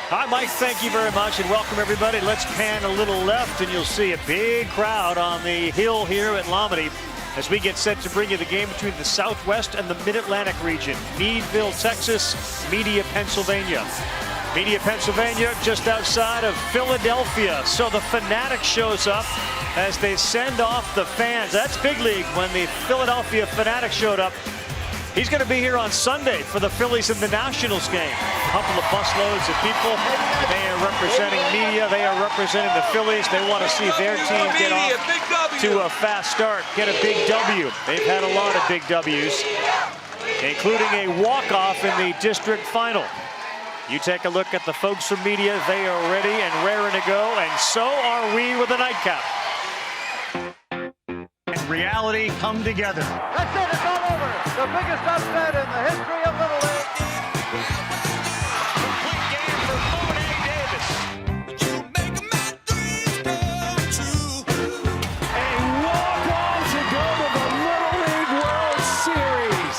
Hi, Mike. Thank you very much, and welcome, everybody. Let's pan a little left, and you'll see a big crowd on the hill here at Lomity as we get set to bring you the game between the Southwest and the Mid-Atlantic region. Meadville, Texas, Media, Pennsylvania. Media, Pennsylvania, just outside of Philadelphia. So the Fanatic shows up as they send off the fans. That's big league when the Philadelphia Fanatic showed up. He's going to be here on Sunday for the Phillies and the Nationals game. A couple of busloads of people. They are representing media. They are representing the Phillies. They want to see their team get off to a fast start, get a big W. They've had a lot of big W's, including a walk-off in the district final. You take a look at the folks from media. They are ready and raring to go, and so are we with a nightcap. And reality come together. That's it, it's all over. The biggest upset in the history of Little League. Complete game for Monet Davis. A walk-on to go to the Little League World Series.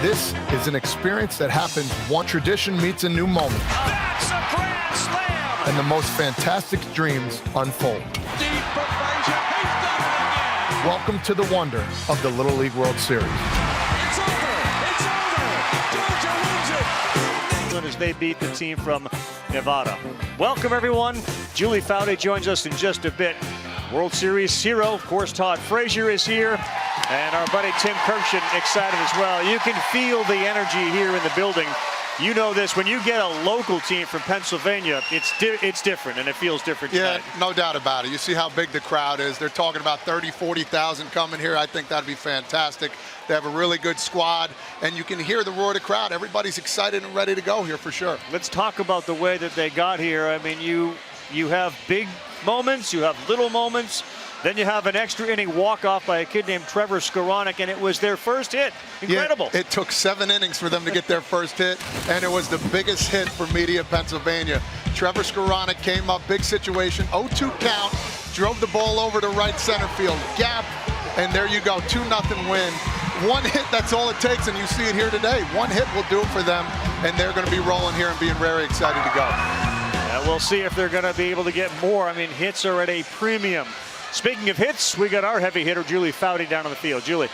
This is an experience that happens one tradition meets a new moment. That's a grand slam. And the most fantastic dreams unfold. Deep for Frazier. He's done it again. Welcome to the wonder of the Little League World Series. It's over. It's over. Georgia wins it. As they beat the team from Nevada. Welcome, everyone. Julie Foudy joins us in just a bit. World Series hero, of course, Todd Frazier is here. And our buddy Tim Kirkshin excited as well. You can feel the energy here in the building. You know this, when you get a local team from Pennsylvania, it's different, and it feels different tonight. Yeah, no doubt about it. You see how big the crowd is. They're talking about 30, 40,000 coming here. I think that'd be fantastic. They have a really good squad, and you can hear the roar of the crowd. Everybody's excited and ready to go here for sure. Let's talk about the way that they got here. I mean, you have big moments, you have little moments. Then you have an extra inning walk-off by a kid named Trevor Skoranek, and it was their first hit. Incredible. Yeah, it took 7 innings for them to get their first hit, and it was the biggest hit for Media, Pennsylvania. Trevor Skoranek came up, big situation, 0-2 count, drove the ball over to right center field, gap, and there you go, 2-0 win. One hit, that's all it takes, and you see it here today. One hit will do it for them, and they're going to be rolling here and being very excited to go. We'll see if they're going to be able to get more. I mean, hits are at a premium. Speaking of hits, we got our heavy hitter, Julie Foudy, down on the field. Julie.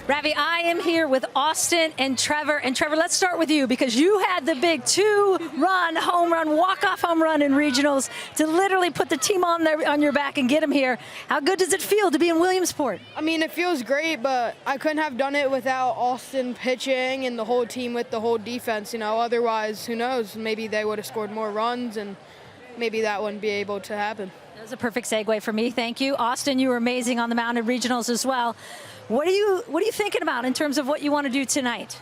Ravi, I am here with Austin and Trevor. And Trevor, let's start with you because you had the big 2-run home run, walk-off home run in regionals to literally put the team on your back and get them here. How good does it feel to be in Williamsport? I mean, it feels great, but I couldn't have done it without Austin pitching and the whole team with the whole defense. You know, otherwise, who knows? Maybe they would have scored more runs, and maybe that wouldn't be able to happen. That was a perfect segue for me. Thank you. Austin, you were amazing on the mound in regionals as well. What are you thinking about in terms of what you want to do tonight?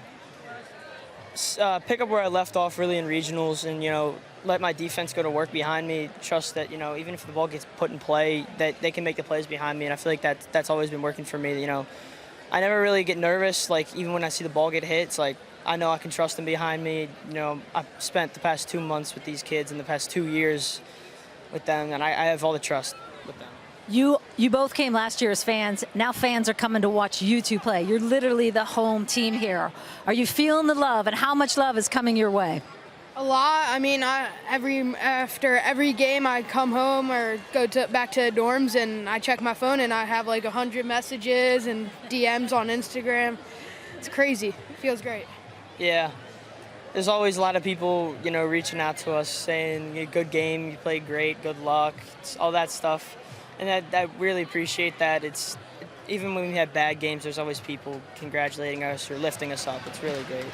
Pick up where I left off really in regionals and, let my defense go to work behind me. Trust that, even if the ball gets put in play, that they can make the plays behind me. And I feel like that's always been working for me. I never really get nervous. Like, even when I see the ball get hit, it's like, I know I can trust them behind me. I've spent the past 2 months with these kids and the past 2 years with them, and I have all the trust with them. You both came last year as fans. Now fans are coming to watch you two play. You're literally the home team here. Are you feeling the love, and how much love is coming your way? A lot. I mean, after every game, I come home or go back to the dorms, and I check my phone, and I have like 100 messages and DMs on Instagram. It's crazy. It feels great. Yeah. There's always a lot of people, reaching out to us saying, good game, you played great, good luck, all that stuff. And I really appreciate that. Even when we have bad games, there's always people congratulating us or lifting us up. It's really great.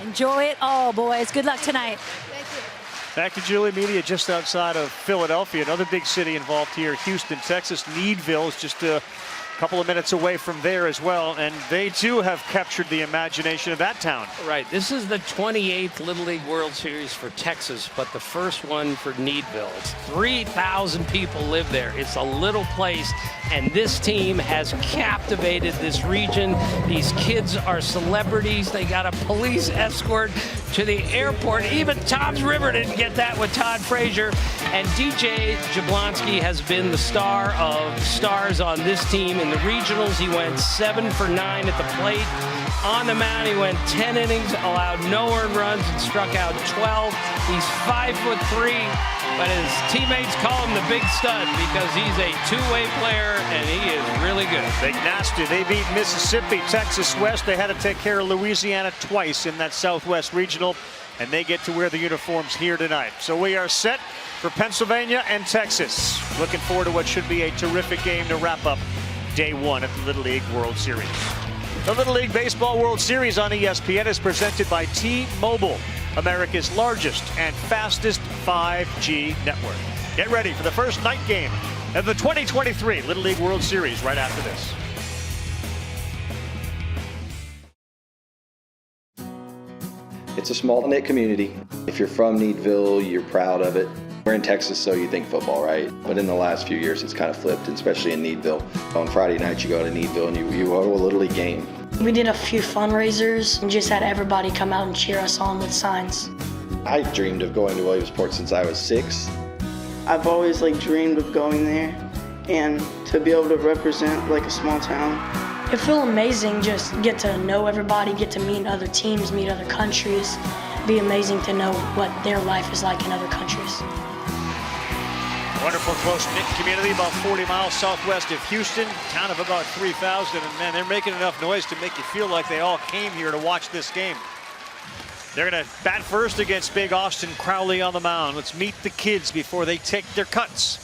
Enjoy it all, boys. Good luck tonight. Thank you. Back to Julie. Media just outside of Philadelphia. Another big city involved here, Houston, Texas. Needville is just a couple of minutes away from there as well, and they too have captured the imagination of that town. Right, this is the 28th Little League World Series for Texas, but the first one for Needville. It's 3,000 people live there. It's a little place, and this team has captivated this region. These kids are celebrities. They got a police escort to the airport. Even Tom's River didn't get that with Todd Frazier. And DJ Jablonski has been the star of stars on this team. In the regionals, he went 7 for 9 at the plate. on the mound. He went 10 innings, allowed no earned runs, and struck out 12. He's 5'3", but his teammates call him the big stud because he's a two-way player, and he is really good. Big nasty. They beat Mississippi, Texas West. They had to take care of Louisiana twice in that Southwest Regional, and they get to wear the uniforms here tonight. So we are set for Pennsylvania and Texas. Looking forward to what should be a terrific game to wrap up day one at the Little League World Series. The Little League Baseball World Series on ESPN is presented by T-Mobile, America's largest and fastest 5G network. Get ready for the first night game of the 2023 Little League World Series right after this. It's a small-knit community. If you're from Needville, you're proud of it. We're in Texas, so you think football, right? But in the last few years, it's kind of flipped, especially in Needville. On Friday nights, you go to Needville and you go to a Little League game. We did a few fundraisers and just had everybody come out and cheer us on with signs. I dreamed of going to Williamsport since I was 6. I've always dreamed of going there and to be able to represent a small town. It feels amazing, just get to know everybody, get to meet other teams, meet other countries. It'd be amazing to know what their life is like in other countries. Wonderful close-knit community about 40 miles southwest of Houston, town of about 3,000, and man, they're making enough noise to make you feel like they all came here to watch this game. They're going to bat first against big Austin Crowley on the mound. Let's meet the kids before they take their cuts.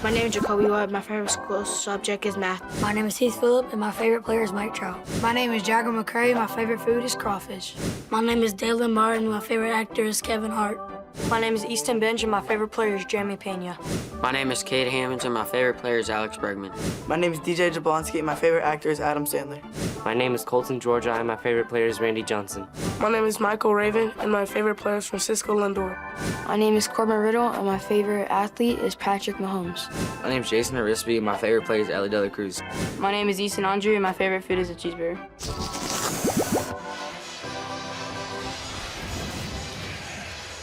My name is Jacoby Webb. My favorite school subject is math. My name is Heath Phillip, and my favorite player is Mike Trout. My name is Jagger McCray. My favorite food is crawfish. My name is Dalen Martin. My favorite actor is Kevin Hart. My name is Easton Benj, and my favorite player is Jeremy Pena. My name is Cade Hammonds, and my favorite player is Alex Bregman. My name is DJ Jablonski, and my favorite actor is Adam Sandler. My name is Colton Georgia, and my favorite player is Randy Johnson. My name is Michael Raven, and my favorite player is Francisco Lindor. My name is Corbin Riddle, and my favorite athlete is Patrick Mahomes. My name is Jason Arisby, and my favorite player is Ellie De La Cruz. My name is Easton Andre, and my favorite food is a cheeseburger.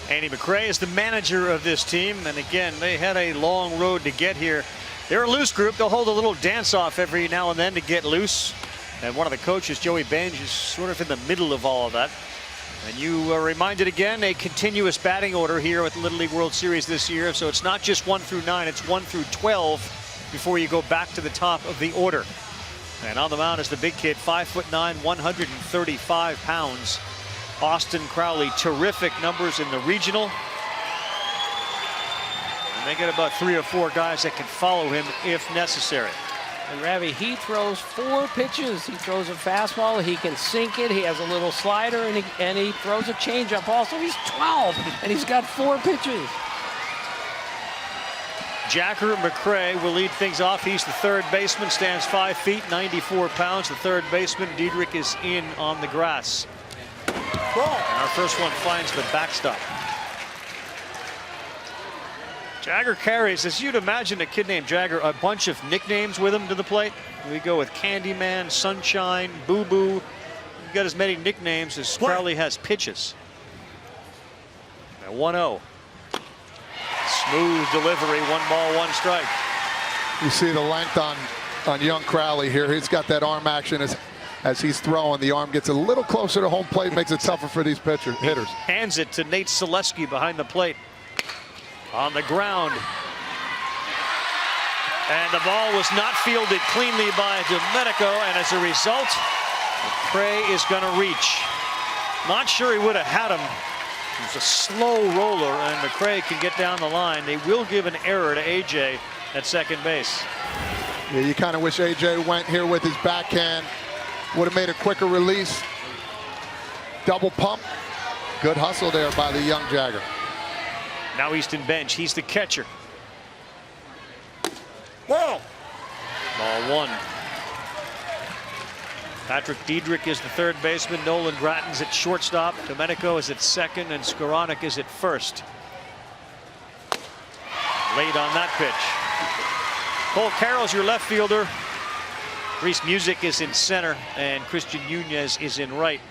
Andy McCray is the manager of this team, and again, they had a long road to get here. They're a loose group. They'll hold a little dance-off every now and then to get loose. And one of the coaches, Joey Benj, is sort of in the middle of all of that. And you are reminded again, a continuous batting order here at the Little League World Series this year. So it's not just 1 through 9, it's 1 through 12 before you go back to the top of the order. And on the mound is the big kid, 5'9", 135 pounds. Austin Crowley, terrific numbers in the regional. And they get about 3 or 4 guys that can follow him if necessary. And Ravi, he throws 4 pitches. He throws a fastball, he can sink it, he has a little slider, and he throws a changeup also. He's 12, and he's got 4 pitches. Jacker McCray will lead things off. He's the third baseman, stands 5 feet, 94 pounds. The third baseman, Diedrich, is in on the grass. And our first one finds the backstop. Jagger carries, as you'd imagine, a kid named Jagger, a bunch of nicknames with him to the plate. We go with Candyman, Sunshine, Boo Boo. We've got as many nicknames as Crowley has pitches. Now 1-0. Smooth delivery, 1 ball, 1 strike. You see the length on young Crowley here. He's got that arm action as he's throwing. The arm gets a little closer to home plate, makes it tougher for these hitters. Hands it to Nate Selesky behind the plate. On the ground. And the ball was not fielded cleanly by Domenico, and as a result, McCray is going to reach. Not sure he would have had him. It was a slow roller, and McCray can get down the line. They will give an error to AJ at second base. Yeah, you kind of wish AJ went here with his backhand. Would have made a quicker release. Double pump. Good hustle there by the young Jagger. Now Easton Benj, he's the catcher. Whoa! Ball 1. Patrick Diedrich is the third baseman. Nolan Gratton's at shortstop. Domenico is at second, and Skoranek is at first. Late on that pitch. Cole Carroll's your left fielder. Reese Music is in center, and Christian Nunez is in right.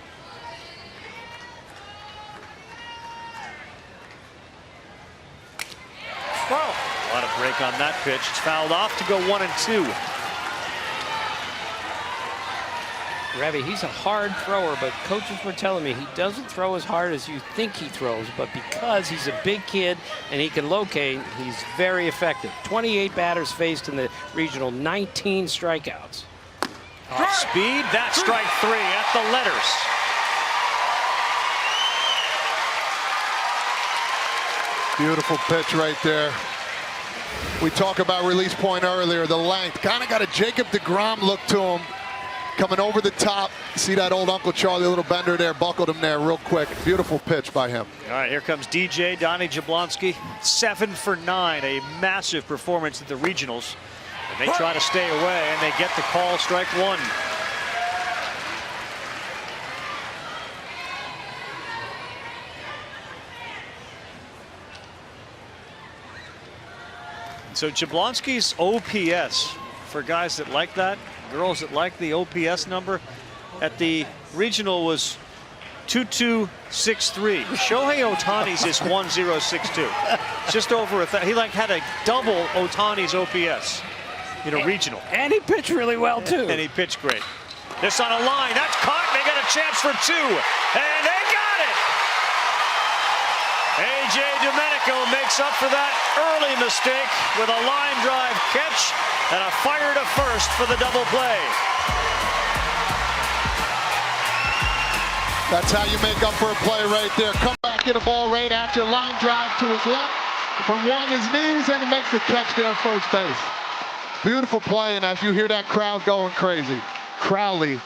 Whoa. A lot of break on that pitch. It's fouled off to go 1-2. Ravi, he's a hard thrower, but coaches were telling me he doesn't throw as hard as you think he throws, but because he's a big kid and he can locate, he's very effective. 28 batters faced in the regional, 19 strikeouts. Off speed, that's strike 3 at the letters. Beautiful pitch right there. We talked about release point earlier, the length. Kind of got a Jacob deGrom look to him. Coming over the top. See that old Uncle Charlie, little bender there, buckled him there real quick. Beautiful pitch by him. All right, here comes DJ, Donnie Jablonski. 7 for 9, a massive performance at the regionals. And they try to stay away, and they get the call, strike 1. So Jablonski's OPS, for guys that like that, girls that like the OPS number, at the regional was 2263. Shohei Ohtani's is 1062. Just over he had a double Ohtani's OPS in a regional. And he pitched really well too. And he pitched great. This on a line, that's caught. They got a chance for 2, and they got it. A.J. Domenico makes up for that early mistake with a line drive catch and a fire to first for the double play. That's how you make up for a play right there. Come back, get a ball right after line drive to his left from one of his knees, and he makes the catch there at first base. Beautiful play, and as you hear that crowd going crazy, Crowley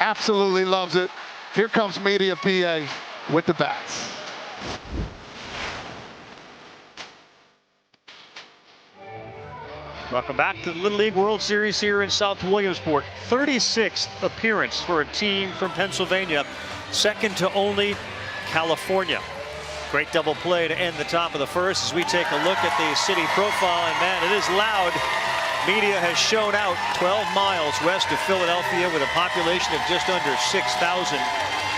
absolutely loves it. Here comes Media PA with the bats. Welcome back to the Little League World Series here in South Williamsport. 36th appearance for a team from Pennsylvania, second to only California. Great double play to end the top of the first as we take a look at the city profile, and man, it is loud. Media has shown out 12 miles west of Philadelphia with a population of just under 6,000.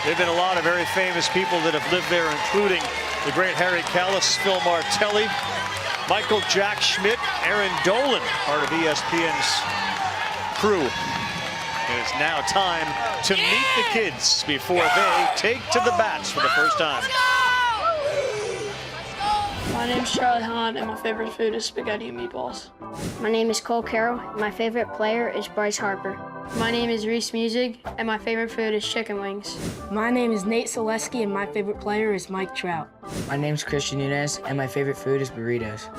There have been a lot of very famous people that have lived there, including the great Harry Callis, Phil Martelli, Michael Jack Schmidt, Aaron Dolan, part of ESPN's crew. It is now time to meet the kids before they take to the bats for the first time. My name's Charlie Hahn, and my favorite food is spaghetti and meatballs. My name is Cole Carroll. My favorite player is Bryce Harper. My name is Reese Musig, and my favorite food is chicken wings. My name is Nate Selesky, and my favorite player is Mike Trout. My name's Christian Nunez, and my favorite food is burritos.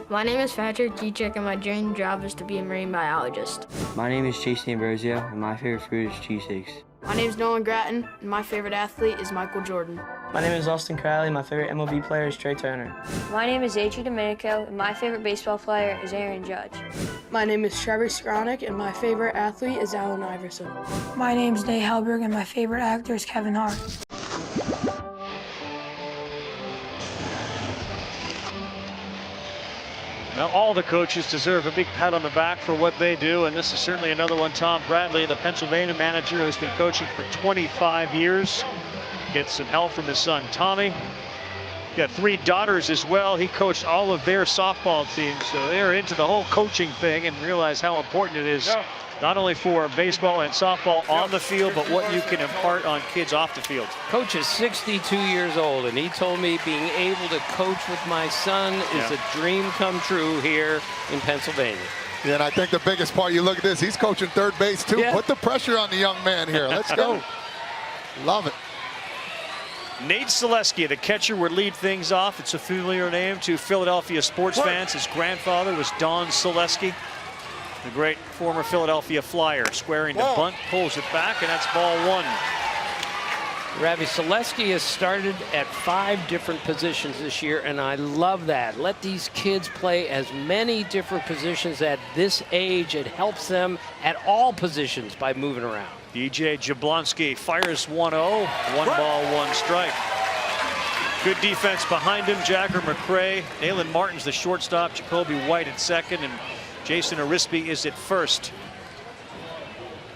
My name is Patrick Gichik, and my dream job is to be a marine biologist. My name is Chase Ambrosio, and my favorite food is cheesesteaks. My name is Nolan Gratton, and my favorite athlete is Michael Jordan. My name is Austin Crowley, and my favorite MLB player is Trey Turner. My name is A.J. Domenico, and my favorite baseball player is Aaron Judge. My name is Trevor Skronik, and my favorite athlete is Allen Iverson. My name's Nate Hellberg, and my favorite actor is Kevin Hart. Now, all the coaches deserve a big pat on the back for what they do, and this is certainly another one. Tom Bradley, the Pennsylvania manager who's been coaching for 25 years, gets some help from his son Tommy. Got 3 daughters as well. He coached all of their softball teams, so they're into the whole coaching thing and realize how important it is, not only for baseball and softball on the field, but what you can impart on kids off the field. Coach is 62 years old, and he told me being able to coach with my son is a dream come true here in Pennsylvania. Yeah, and I think the biggest part, you look at this, he's coaching third base too. Yeah. Put the pressure on the young man here. Let's go. Love it. Nate Selesky, the catcher, would lead things off. It's a familiar name to Philadelphia sports fans. His grandfather was Don Selesky, the great former Philadelphia Flyer. Squaring to bunt, pulls it back, and that's ball 1. Ravi, Selesky has started at 5 different positions this year, and I love that. Let these kids play as many different positions at this age. It helps them at all positions by moving around. DJ Jablonski fires 1-0, 1 ball, 1 strike. Good defense behind him. Jagger McCray, Nayland Martin's the shortstop, Jacoby White at second, and Jason Arispe is at first.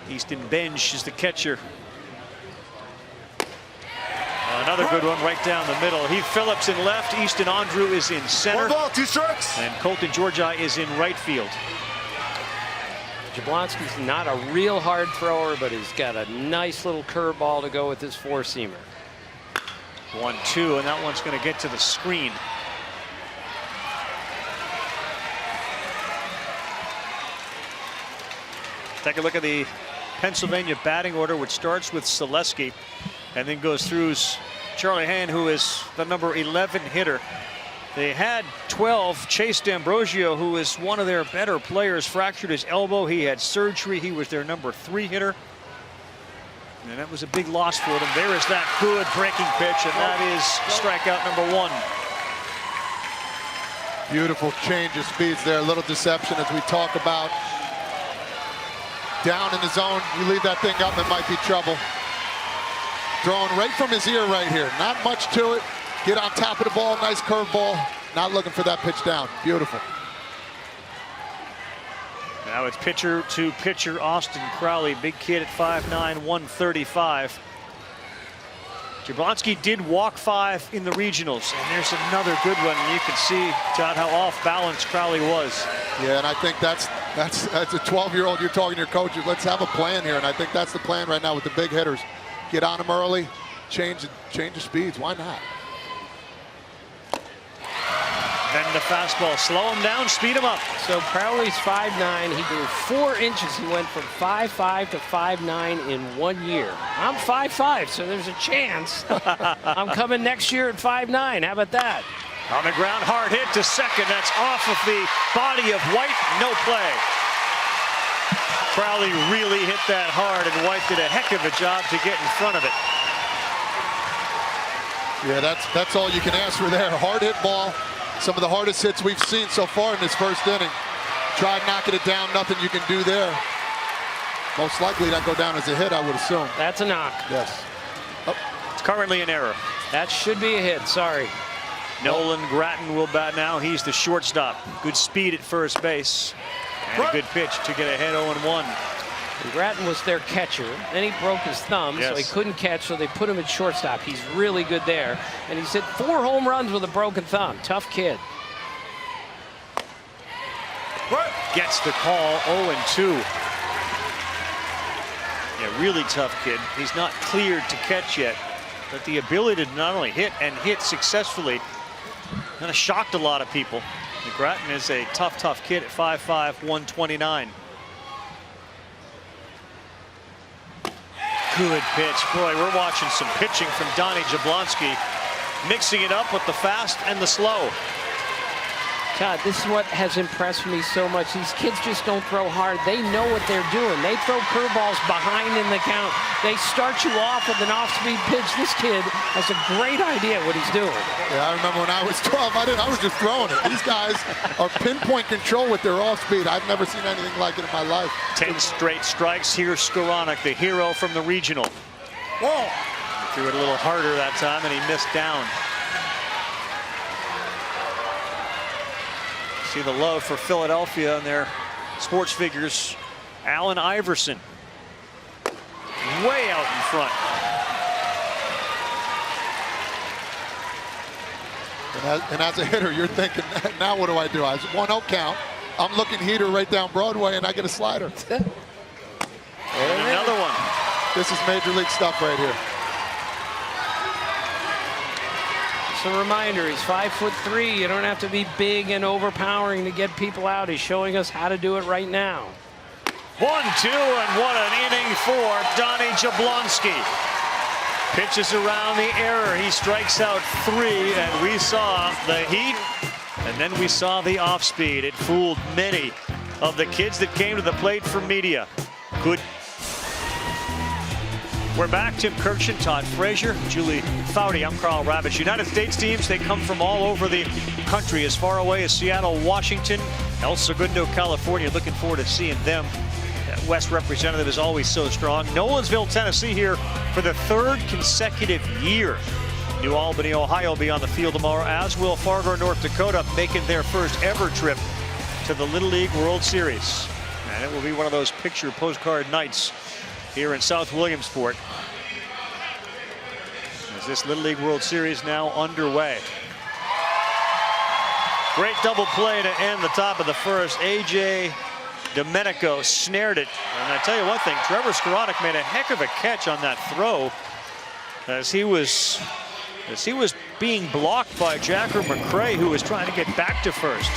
Easton Benj is the catcher. Another good one right down the middle. Heath Phillips in left, Easton Andrew is in center. 1 ball, 2 strikes. And Colton Georgi is in right field. Jablonski's not a real hard thrower, but he's got a nice little curveball to go with his four-seamer. 1-2, and that one's going to get to the screen. Take a look at the Pennsylvania batting order, which starts with Selesky and then goes through Charlie Hand, who is the number 11 hitter. They had 12. Chase D'Ambrosio, who is one of their better players, fractured his elbow. He had surgery. He was their number 3 hitter. And that was a big loss for them. There is that good breaking pitch, and that is strikeout number 1. Beautiful change of speeds there. A little deception as we talk about. Down in the zone, you leave that thing up, it might be trouble. Throwing right from his ear right here. Not much to it. Get on top of the ball, nice curveball. Not looking for that pitch down. Beautiful. Now it's pitcher to pitcher, Austin Crowley, big kid at 5'9", 135. Jablonski did walk 5 in the regionals, and there's another good one. And you can see, Todd, how off balance Crowley was. Yeah, and I think that's a 12-year-old. You're talking to your coaches. Let's have a plan here, and I think that's the plan right now with the big hitters. Get on them early, change the speeds. Why not? Then the fastball, slow him down, speed him up. So Crowley's 5'9". He grew 4 inches. He went from 5'5" to 5'9" in 1 year. I'm 5'5", so there's a chance I'm coming next year at 5'9". How about that? On the ground, hard hit to second. That's off of the body of White. No play. Crowley really hit that hard, and White did a heck of a job to get in front of it. Yeah, that's all you can ask for there. Hard hit ball. Some of the hardest hits we've seen so far in this first inning. Tried knocking it down, nothing you can do there. Most likely that go down as a hit, I would assume. That's a knock. Yes. Oh, it's currently an error. That should be a hit, sorry. Nolan Gratton will bat now. He's the shortstop. Good speed at first base. And a good pitch to get ahead 0-1. Gratton was their catcher. Then he broke his thumb, so he couldn't catch, so they put him at shortstop. He's really good there. And he's hit 4 home runs with a broken thumb. Tough kid. Gets the call, 0-2. Yeah, really tough kid. He's not cleared to catch yet, but the ability to not only hit and hit successfully kind of shocked a lot of people. And Gratton is a tough kid at 5'5", 129. Good pitch. Boy, we're watching some pitching from Donnie Jablonski, mixing it up with the fast and the slow. Todd, this is what has impressed me so much. These kids just don't throw hard. They know what they're doing. They throw curveballs behind in the count. They start you off with an off-speed pitch. This kid has a great idea what he's doing. Yeah, I remember when I was 12, I was just throwing it. These guys are pinpoint control with their off-speed. I've never seen anything like it in my life. 10 straight strikes. Here's Skoranek, the hero from the regional. Whoa! Threw it a little harder that time, and he missed down. See the love for Philadelphia and their sports figures. Allen Iverson, way out in front. And as a hitter, you're thinking, now what do I do? I was 1-0 count. I'm looking heater right down Broadway, and I get a slider. And another one. This is major league stuff right here. Just a reminder, he's 5'3". You don't have to be big and overpowering to get people out. He's showing us how to do it right now. 1-2, and what an inning for Donnie Jablonski. Pitches around the error. He strikes out 3, and we saw the heat, and then we saw the off speed. It fooled many of the kids that came to the plate for media. Good. We're back. Tim Kirkshin, Todd Frazier, Julie Foudy. I'm Carl Ravitch. United States teams, they come from all over the country, as far away as Seattle, Washington, El Segundo, California. Looking forward to seeing them. That West representative is always so strong. Nolensville, Tennessee here for the 3rd consecutive year. New Albany, Ohio will be on the field tomorrow, as will Fargo, North Dakota, making their first ever trip to the Little League World Series. And it will be one of those picture postcard nights here in South Williamsport, as this Little League World Series now underway. Great double play to end the top of the first. A.J. Domenico snared it. And I tell you one thing, Trevor Skowronek made a heck of a catch on that throw as he was being blocked by Jacker McCray, who was trying to get back to first.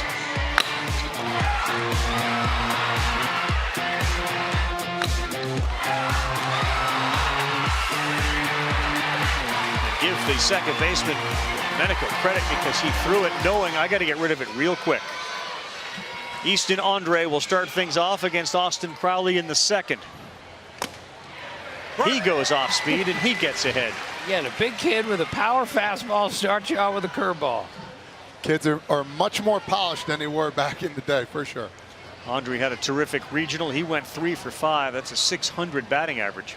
Give the second baseman Domenico credit because he threw it knowing I got to get rid of it real quick. Easton Andre will start things off against Austin Crowley in the second. He goes off speed and he gets ahead. Again, a big kid with a power fastball starts you out with a curveball. Kids are much more polished than they were back in the day, for sure. Andre had a terrific regional. He went 3 for 5. That's a 600 batting average.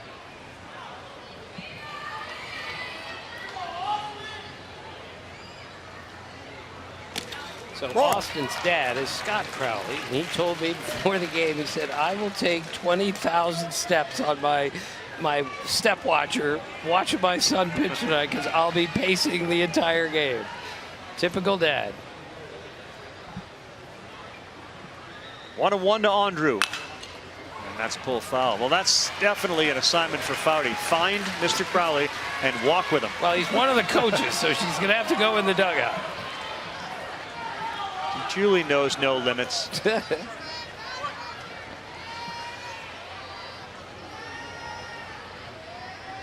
So Austin's dad is Scott Crowley. And he told me before the game, he said, I will take 20,000 steps on my step watcher watching my son pitch tonight because I'll be pacing the entire game. Typical dad. 1-1 to Andrew. And that's pull foul. Well, that's definitely an assignment for Foudy. Find Mr. Crowley and walk with him. Well, he's one of the coaches, so she's going to have to go in the dugout. Julie knows no limits.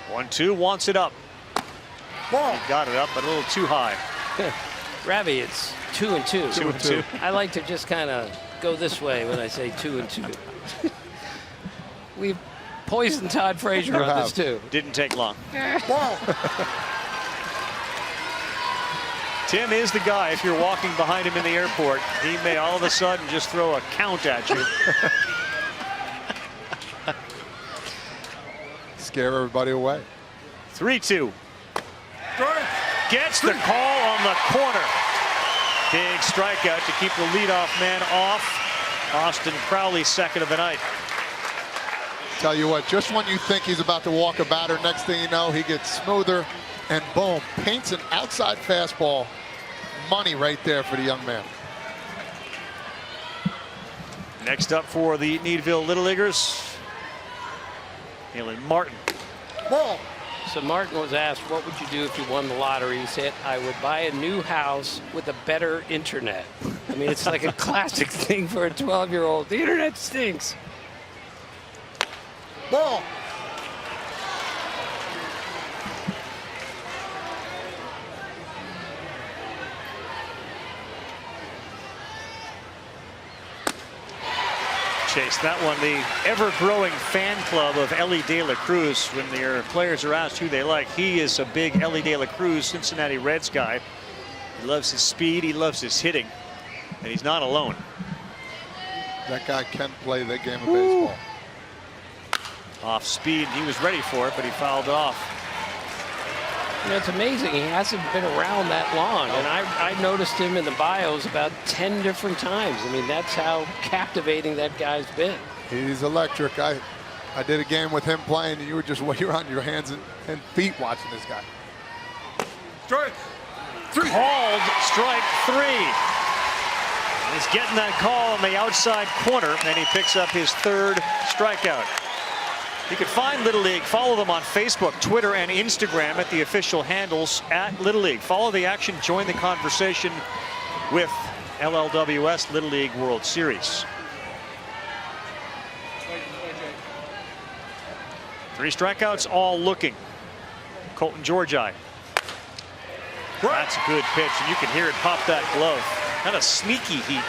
1-2, wants it up. He got it up, but a little too high. Ravi, it's 2-2. 2-2. I like to just kind of go this way when I say 2-2. We've poisoned Todd Frazier on this too. Didn't take long. Tim is the guy. If you're walking behind him in the airport, he may all of a sudden just throw a count at you. Scare everybody away. 3-2. Gets the call on the corner. Big strikeout to keep the leadoff man off. Austin Crowley, second of the night. Tell you what, just when you think he's about to walk a batter, next thing you know, he gets smoother and boom, paints an outside fastball. Money right there for the young man. Next up for the Needville Little Leaguers, Halen Martin. So Martin was asked, what would you do if you won the lottery? He said, I would buy a new house with a better internet. I mean, it's like a classic thing for a 12-year-old. The internet stinks. Ball. Chase that one. The ever-growing fan club of Ellie De La Cruz. When their players are asked who they like, he is a big Ellie De La Cruz Cincinnati Reds guy. He loves his speed, he loves his hitting, and he's not alone. That guy can play that game of baseball. Off speed, he was ready for it, but he fouled off. You know, it's amazing. He hasn't been around that long. And I noticed him in the bios about 10 different times. I mean, that's how captivating that guy's been. He's electric. I did a game with him playing, and you were on your hands and feet watching this guy. Strike 3. Called strike 3. He's getting that call on the outside corner, and he picks up his third strikeout. You can find Little League, follow them on Facebook, Twitter, and Instagram at the official handles at Little League. Follow the action, join the conversation with LLWS Little League World Series. 3 strikeouts, all looking. Colton Georgi. That's a good pitch, and you can hear it pop that glove. Kind of sneaky heat.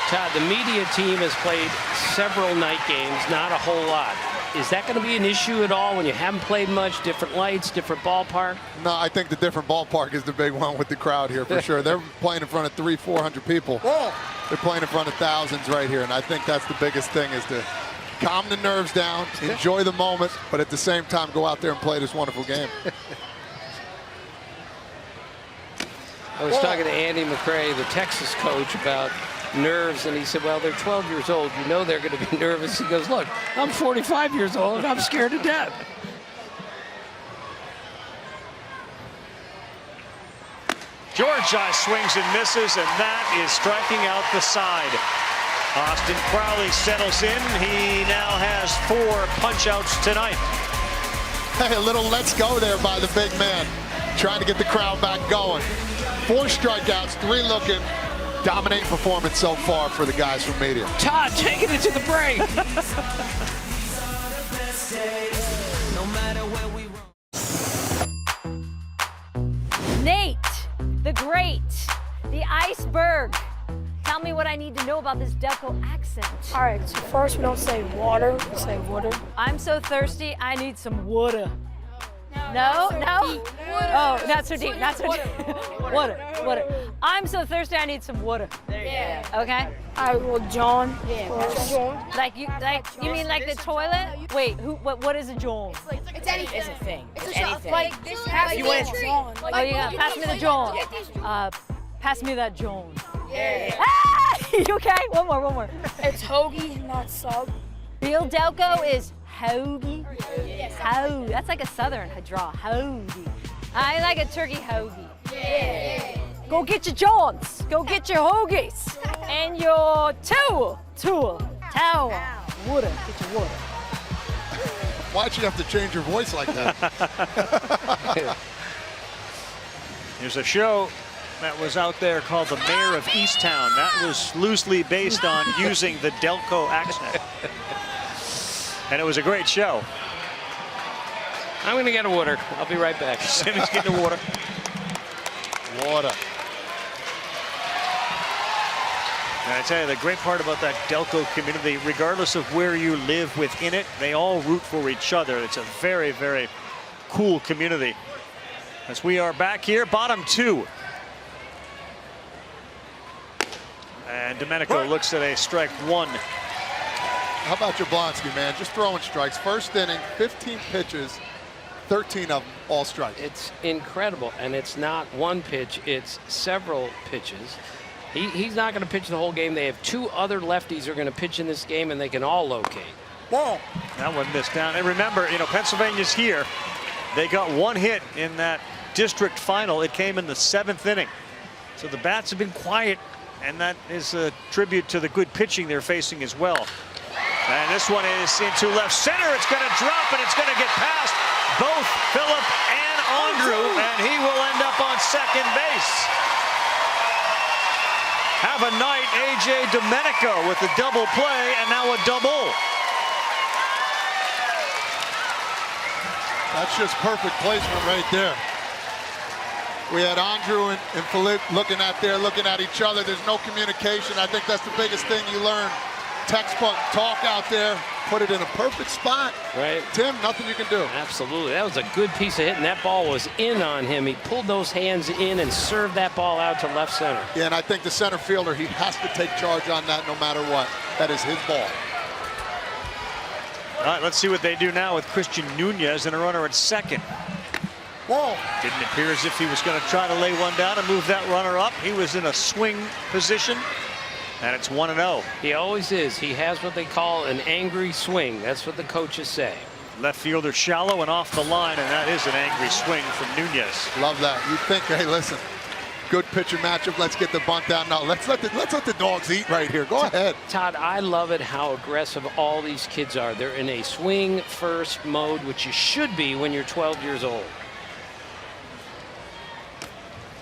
Todd, the media team has played several night games, not a whole lot. Is that going to be an issue at all when you haven't played much? Different lights, different ballpark? No, I think the different ballpark is the big one with the crowd here for sure. They're playing in front of 300-400 people. They're playing in front of thousands right here, and I think that's the biggest thing is to calm the nerves down, enjoy the moment, but at the same time go out there and play this wonderful game. I was talking to Andy McCray, the Texas coach, about nerves, and he said, well, they're 12 years old. You know they're going to be nervous. He goes, look, I'm 45 years old, and I'm scared to death. Georgi swings and misses, and that is striking out the side. Austin Crowley settles in. He now has 4 punch-outs tonight. Hey, a little let's go there by the big man. Trying to get the crowd back going. 4 strikeouts, 3 looking. Dominating performance so far for the guys from media. Todd taking it to the break. Nate, the great, the iceberg. Tell me what I need to know about this Delco accent. All right, so first we don't say water, we say water. I'm so thirsty, I need some water. No? Oh, not so deep, not so deep. Water. I'm so thirsty, I need some water. Yeah. Okay? All right, well, John. John. Like you mean like the toilet? Wait, what is a John? It's anything. It's a thing. It's anything. Like this. You want a John? Oh, you got pass me the John. Pass me that John. Yeah. Ah! You okay? One more. It's hoagie, not sub. Real Delco is hoagie. Yes. Hoagie. That's like a southern draw. Hoagie. I like a turkey hoagie. Yeah. Go get your Johns. Go get your hoagies. And your towel. Water. Get your water. Why'd you have to change your voice like that? There's a show that was out there called The Mayor of Easttown. That was loosely based on using the Delco accent. And it was a great show. I'm going to get a water. I'll be right back. Simmons getting the water. Water. And I tell you, the great part about that Delco community, regardless of where you live within it, they all root for each other. It's a very, very cool community. As we are back here, bottom 2. And Domenico looks at a strike 1. How about Jablonski, man? Just throwing strikes. First inning, 15 pitches, 13 of them all strikes. It's incredible, and it's not one pitch, it's several pitches. He's not going to pitch the whole game. They have 2 other lefties who are going to pitch in this game, and they can all locate. Ball. That one missed down. And remember, Pennsylvania's here. They got 1 hit in that district final. It came in the 7th inning. So the bats have been quiet, and that is a tribute to the good pitching they're facing as well. And this one is into left center. It's going to drop, and it's going to get past both Phillip and Andrew, and he will end up on second base. Have a night, A.J. Domenico with the double play, and now a double. That's just perfect placement right there. We had Andrew and Philippe looking at each other. There's no communication. I think that's the biggest thing you learn. Textbook talk out there, put it in a perfect spot. Right. Tim, nothing you can do. Absolutely. That was a good piece of hitting. That ball was in on him. He pulled those hands in and served that ball out to left center. Yeah, and I think the center fielder, he has to take charge on that no matter what. That is his ball. All right, let's see what they do now with Christian Nunez and a runner at second. Whoa. Didn't appear as if he was going to try to lay one down and move that runner up. He was in a swing position, and it's 1-0. He always is. He has what they call an angry swing. That's what the coaches say. Left fielder shallow and off the line, and that is an angry swing from Nunez. Love that. You think, hey, listen, good pitcher matchup. Let's get the bunt down. No, let's let the dogs eat right here. Go ahead. Todd, I love it how aggressive all these kids are. They're in a swing first mode, which you should be when you're 12 years old.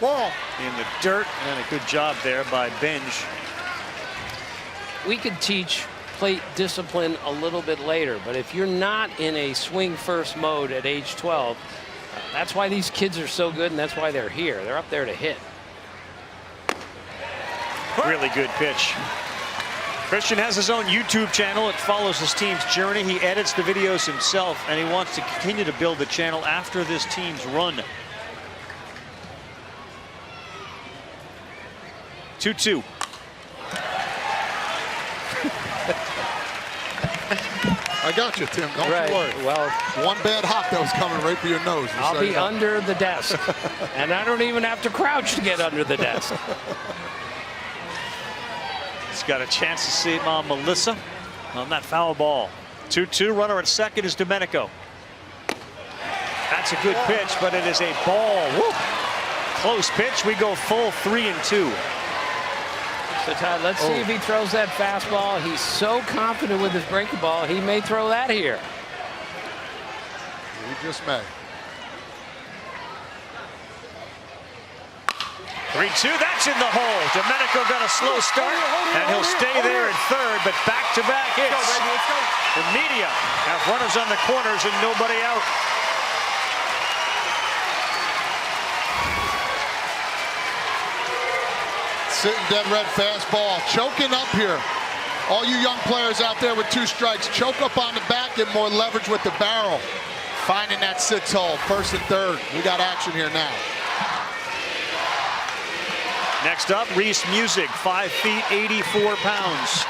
Ball. In the dirt, and a good job there by Binge. We could teach plate discipline a little bit later, but if you're not in a swing first mode at age 12, that's why these kids are so good, and that's why they're here. They're up there to hit. Really good pitch. Christian has his own YouTube channel. It follows his team's journey. He edits the videos himself, and he wants to continue to build the channel after this team's run. 2-2. I got you, Tim. Don't you worry. Well, one bad hop that was coming right for your nose. I'll be under the desk, and I don't even have to crouch to get under the desk. He's got a chance to see Mom Melissa on that foul ball. 2-2. Runner at second is Domenico. That's a good pitch, but it is a ball. Woo. close pitch. We go full 3-2. So Todd, let's see if he throws that fastball. He's so confident with his breaking ball, he may throw that here. He just may. 3-2, that's in the hole. Domenico got a slow start, and he'll stay there at third, but back-to-back hits. The media have runners on the corners and nobody out. Sitting dead red fastball, choking up here. All you young players out there with 2 strikes, choke up on the back, get more leverage with the barrel. Finding that 6 hole, first and third. We got action here now. Next up, Reese Music, 5 feet, 84 pounds.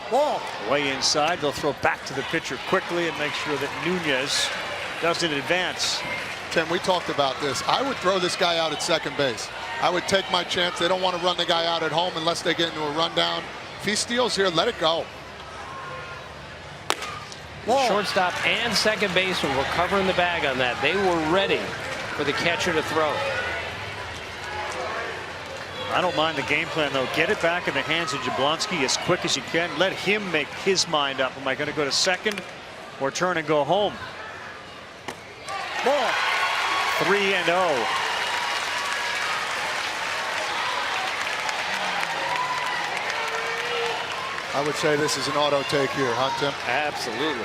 Ball. Way inside, they'll throw back to the pitcher quickly and make sure that Nunez doesn't advance. Tim, we talked about this. I would throw this guy out at second base. I would take my chance. They don't want to run the guy out at home unless they get into a rundown. If he steals here, let it go. Shortstop and second baseman were covering the bag on that. They were ready for the catcher to throw. I don't mind the game plan, though. Get it back in the hands of Jablonski as quick as you can. Let him make his mind up. Am I going to go to second or turn and go home? Ball. 3-0. I would say this is an auto take here, huh, Tim? Absolutely.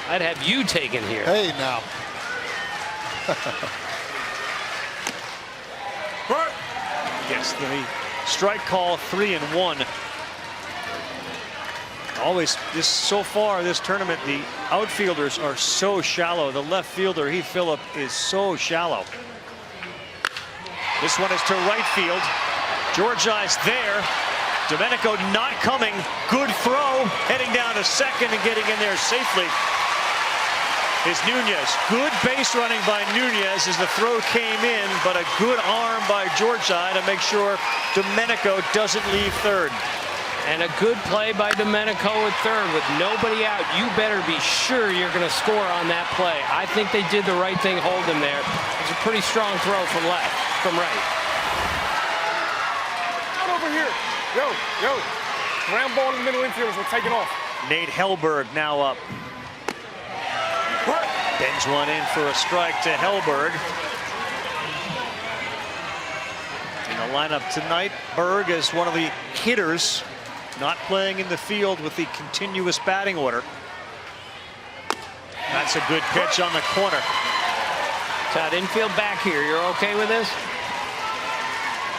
I'd have you taken here. Hey, now. Yes, the strike call, 3-1. Always, so far this tournament, the outfielders are so shallow. The left fielder, Heath Phillip, is so shallow. This one is to right field. Georgi's there. Domenico not coming. Good throw. Heading down to second and getting in there safely is Nunez. Good base running by Nunez as the throw came in, but a good arm by Georgi to make sure Domenico doesn't leave third. And a good play by Domenico at third with nobody out. You better be sure you're going to score on that play. I think they did the right thing, hold him there. It's a pretty strong throw from right. Out over here. Yo. Ground ball in the middle infielders will take it off. Nate Hellberg now up. Bends one in for a strike to Hellberg. In the lineup tonight, Berg is one of the hitters not playing in the field with the continuous batting order. That's a good pitch on the corner. Todd, infield back here. You're okay with this?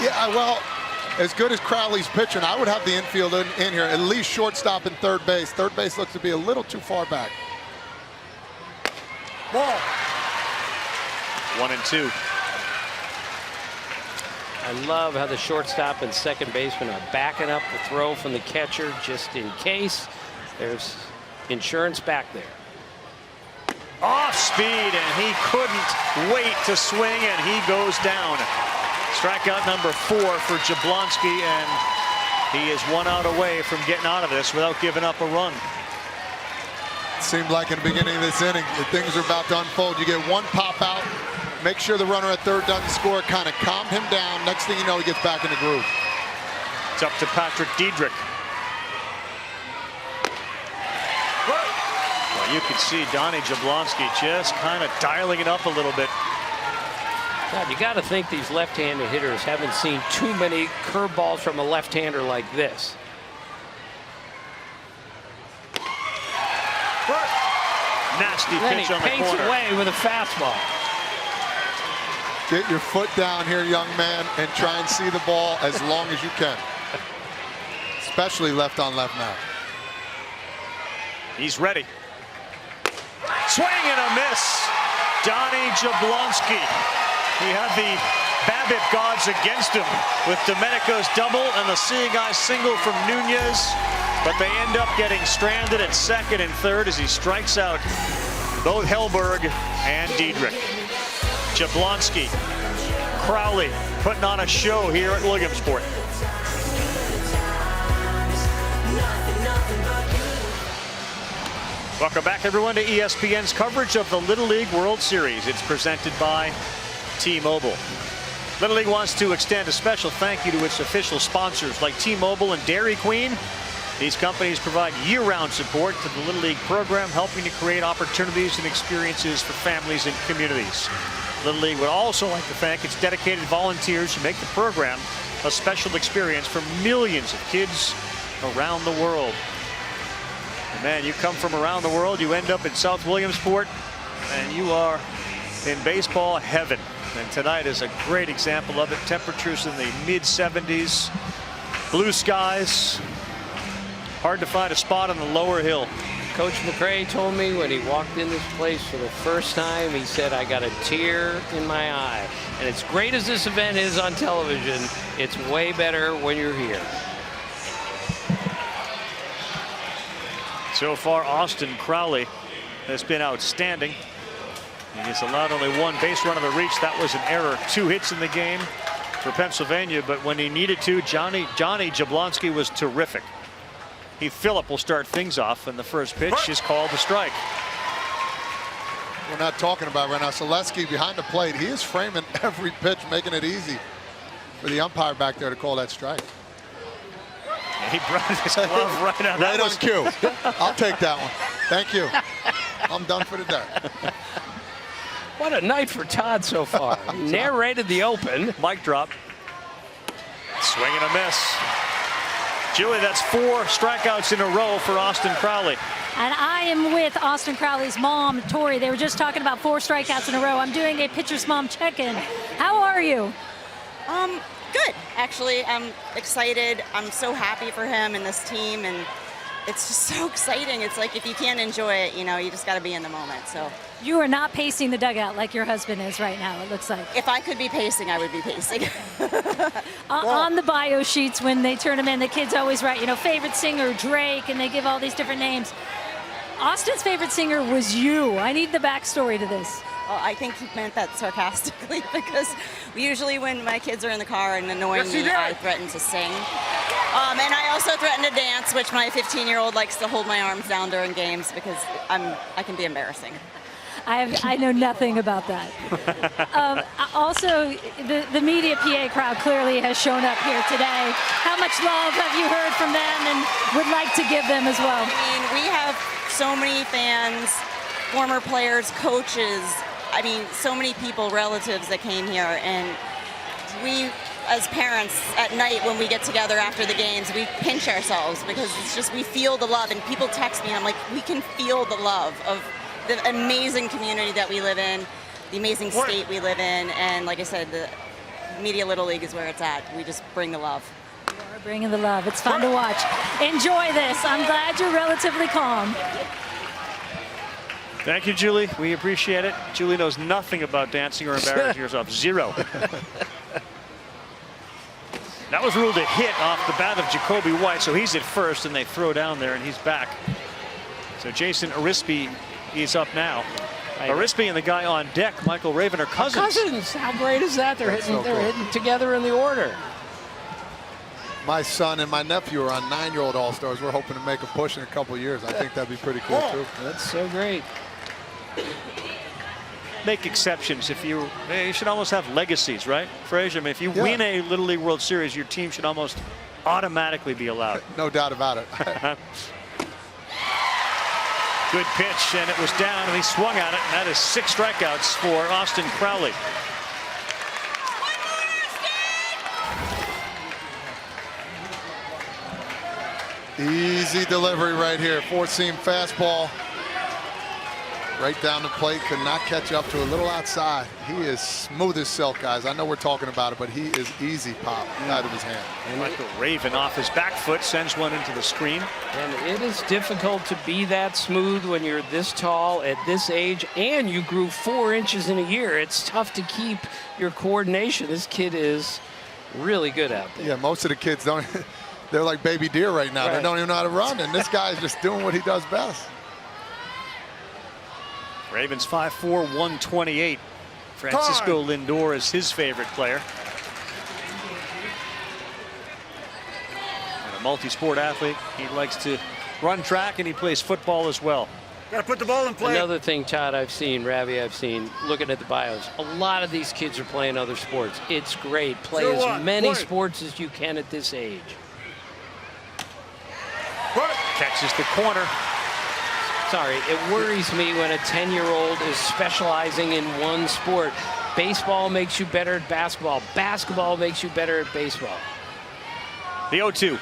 Yeah, well, as good as Crowley's pitching, I would have the infield in here, at least shortstop and third base. Third base looks to be a little too far back. Ball. 1-2. I love how the shortstop and second baseman are backing up the throw from the catcher just in case. There's insurance back there. Off speed, and he couldn't wait to swing, and he goes down. Strikeout number 4 for Jablonski, and he is 1 out away from getting out of this without giving up a run. Seemed like in the beginning of this inning, things are about to unfold. You get one pop out, make sure the runner at third doesn't score, kind of calm him down. Next thing you know, he gets back in the groove. It's up to Patrick Diedrich. Well, you can see Donnie Jablonski just kind of dialing it up a little bit. God, you got to think these left-handed hitters haven't seen too many curveballs from a left-hander like this. Nasty then pitch he on the paints corner. away with a fastball. Get your foot down here, young man, and try and see the ball as long as you can. Especially left on left now. He's ready. Swing and a miss. Donnie Jablonski. He had the BABIP gods against him with Domenico's double and the seeing eye single from Nunez. But they end up getting stranded at second and third as he strikes out both Hellberg and Diedrich. Jablonski, Crowley putting on a show here at Williamsport. Welcome back, everyone, to ESPN's coverage of the Little League World Series. It's presented by T-Mobile. Little League wants to extend a special thank you to its official sponsors like T-Mobile and Dairy Queen. These companies provide year-round support to the Little League program, helping to create opportunities and experiences for families and communities. Little League would also like to thank its dedicated volunteers who make the program a special experience for millions of kids around the world. Man, you come from around the world, you end up in South Williamsport, and you are in baseball heaven. And tonight is a great example of it. Temperatures in the mid-70s, blue skies. Hard to find a spot on the lower hill. Coach McCray told me when he walked in this place for the first time, he said, I got a tear in my eye. And as great as this event is on television, it's way better when you're here. So far, Austin Crowley has been outstanding. He's allowed only one base run of the reach. That was an error. 2 hits in the game for Pennsylvania, but when he needed to, Johnny Jablonski was terrific. Heath Phillip will start things off, and the first pitch is called a strike. We're not talking about right now. Selesky behind the plate. He is framing every pitch, making it easy for the umpire back there to call that strike. He brought his glove right on. Right on cue. I'll take that one. Thank you. I'm done for the day. What a night for Todd so far. He narrated the open. Mic drop. Swing and a miss. Julie, that's 4 strikeouts in a row for Austin Crowley. And I am with Austin Crowley's mom, Tori. They were just talking about 4 strikeouts in a row. I'm doing a pitcher's mom check-in. How are you? Good, actually. I'm excited. I'm so happy for him and this team, and it's just so exciting. It's like if you can't enjoy it, you know, you just got to be in the moment. So you are not pacing the dugout like your husband is right now, it looks like. If I could be pacing, I would be pacing. On the bio sheets when they turn them in, the kids always write, you know, favorite singer, Drake, and they give all these different names. Austin's favorite singer was you. I need the backstory to this. Well, I think he meant that sarcastically because usually when my kids are in the car and annoying me, I threaten to sing. And I also threaten to dance, which my 15-year-old likes to hold my arms down during games because I can be embarrassing. I know nothing about that. Also, the media PA crowd clearly has shown up here today. How much love have you heard from them and would like to give them as well? I mean, we have so many fans, former players, coaches, I mean, so many people, relatives that came here, and we, as parents, at night when we get together after the games, we pinch ourselves because it's just, we feel the love, and people text me, and I'm like, we can feel the love of the amazing community that we live in, the amazing state we live in, and like I said, the Media Little League is where it's at. We just bring the love. You are bringing the love. It's fun to watch. Enjoy this. I'm glad you're relatively calm. Thank you, Julie. We appreciate it. Julie knows nothing about dancing or embarrassing herself. 0. That was ruled a hit off the bat of Jacoby White, so he's at first, and they throw down there, and he's back. So Jason Arispe is up now. Arispe and the guy on deck, Michael Raven, are cousins. Cousins. How great is that? They're hitting together in the order. My son and my nephew are on 9-year-old All-Stars. We're hoping to make a push in a couple years. I think that'd be pretty cool, too. That's so great. Make exceptions. If you should almost have legacies, right, Frazier? I mean, if you win a Little League World Series, your team should almost automatically be allowed. No doubt about it. Good pitch, and it was down, and he swung at it, and that is 6 strikeouts for Austin Crowley. Easy delivery right here. 4-seam fastball. Right down the plate. Could not catch up to a little outside. He is smooth as silk, guys. I know we're talking about it, but he is easy pop out of his hand. And Michael Raven off his back foot sends one into the screen. And it is difficult to be that smooth when you're this tall at this age, and you grew 4 inches in a year. It's tough to keep your coordination. This kid is really good out there. Yeah, most of the kids don't. They're like baby deer right now. They don't even know how to run, and this guy's just doing what he does best. Ravens 5'4", 128. Francisco Lindor is his favorite player. And a multi-sport athlete. He likes to run track, and he plays football as well. Gotta put the ball in play. Another thing, Todd, Ravi, I've seen, looking at the bios, a lot of these kids are playing other sports. It's great. Play as many sports as you can at this age. Catches the corner. Sorry, it worries me when a 10-year-old is specializing in one sport. Baseball makes you better at basketball. Basketball makes you better at baseball. The 0-2.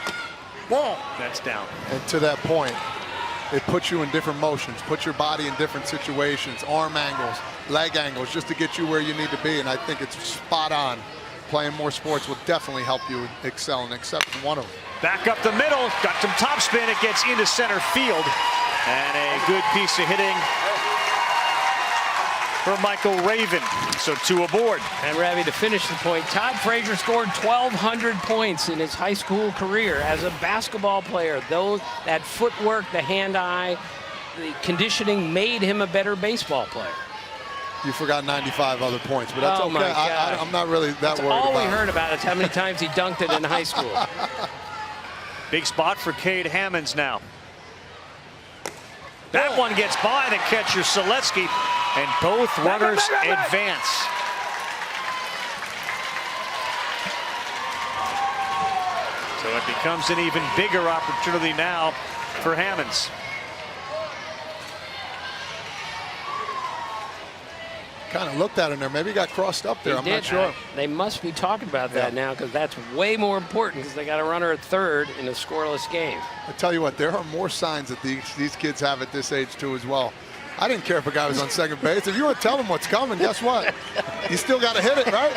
Ball. That's down. And to that point, it puts you in different motions, puts your body in different situations, arm angles, leg angles, just to get you where you need to be. And I think it's spot on. Playing more sports will definitely help you excel and accept one of them. Back up the middle, got some topspin. It gets into center field. And a good piece of hitting for Michael Raven. So 2 aboard. And Ravi, to finish the point, Todd Frazier scored 1,200 points in his high school career as a basketball player. That footwork, the hand-eye, the conditioning made him a better baseball player. You forgot 95 other points, but that's oh okay. My God. I'm not really that worried about it. All we heard about is how many times he dunked it in high school. Big spot for Cade Hammonds now. That one gets by the catcher, Selesky, and both runners advance. So it becomes an even bigger opportunity now for Hammonds. Kind of looked at him there. Maybe he got crossed up there. I'm not sure. They must be talking about that now, because that's way more important, because they got a runner at third in a scoreless game. I tell you what, there are more signs that these kids have at this age too as well. I didn't care if a guy was on second base. If you want to tell him what's coming, guess what? You still got to hit it, right?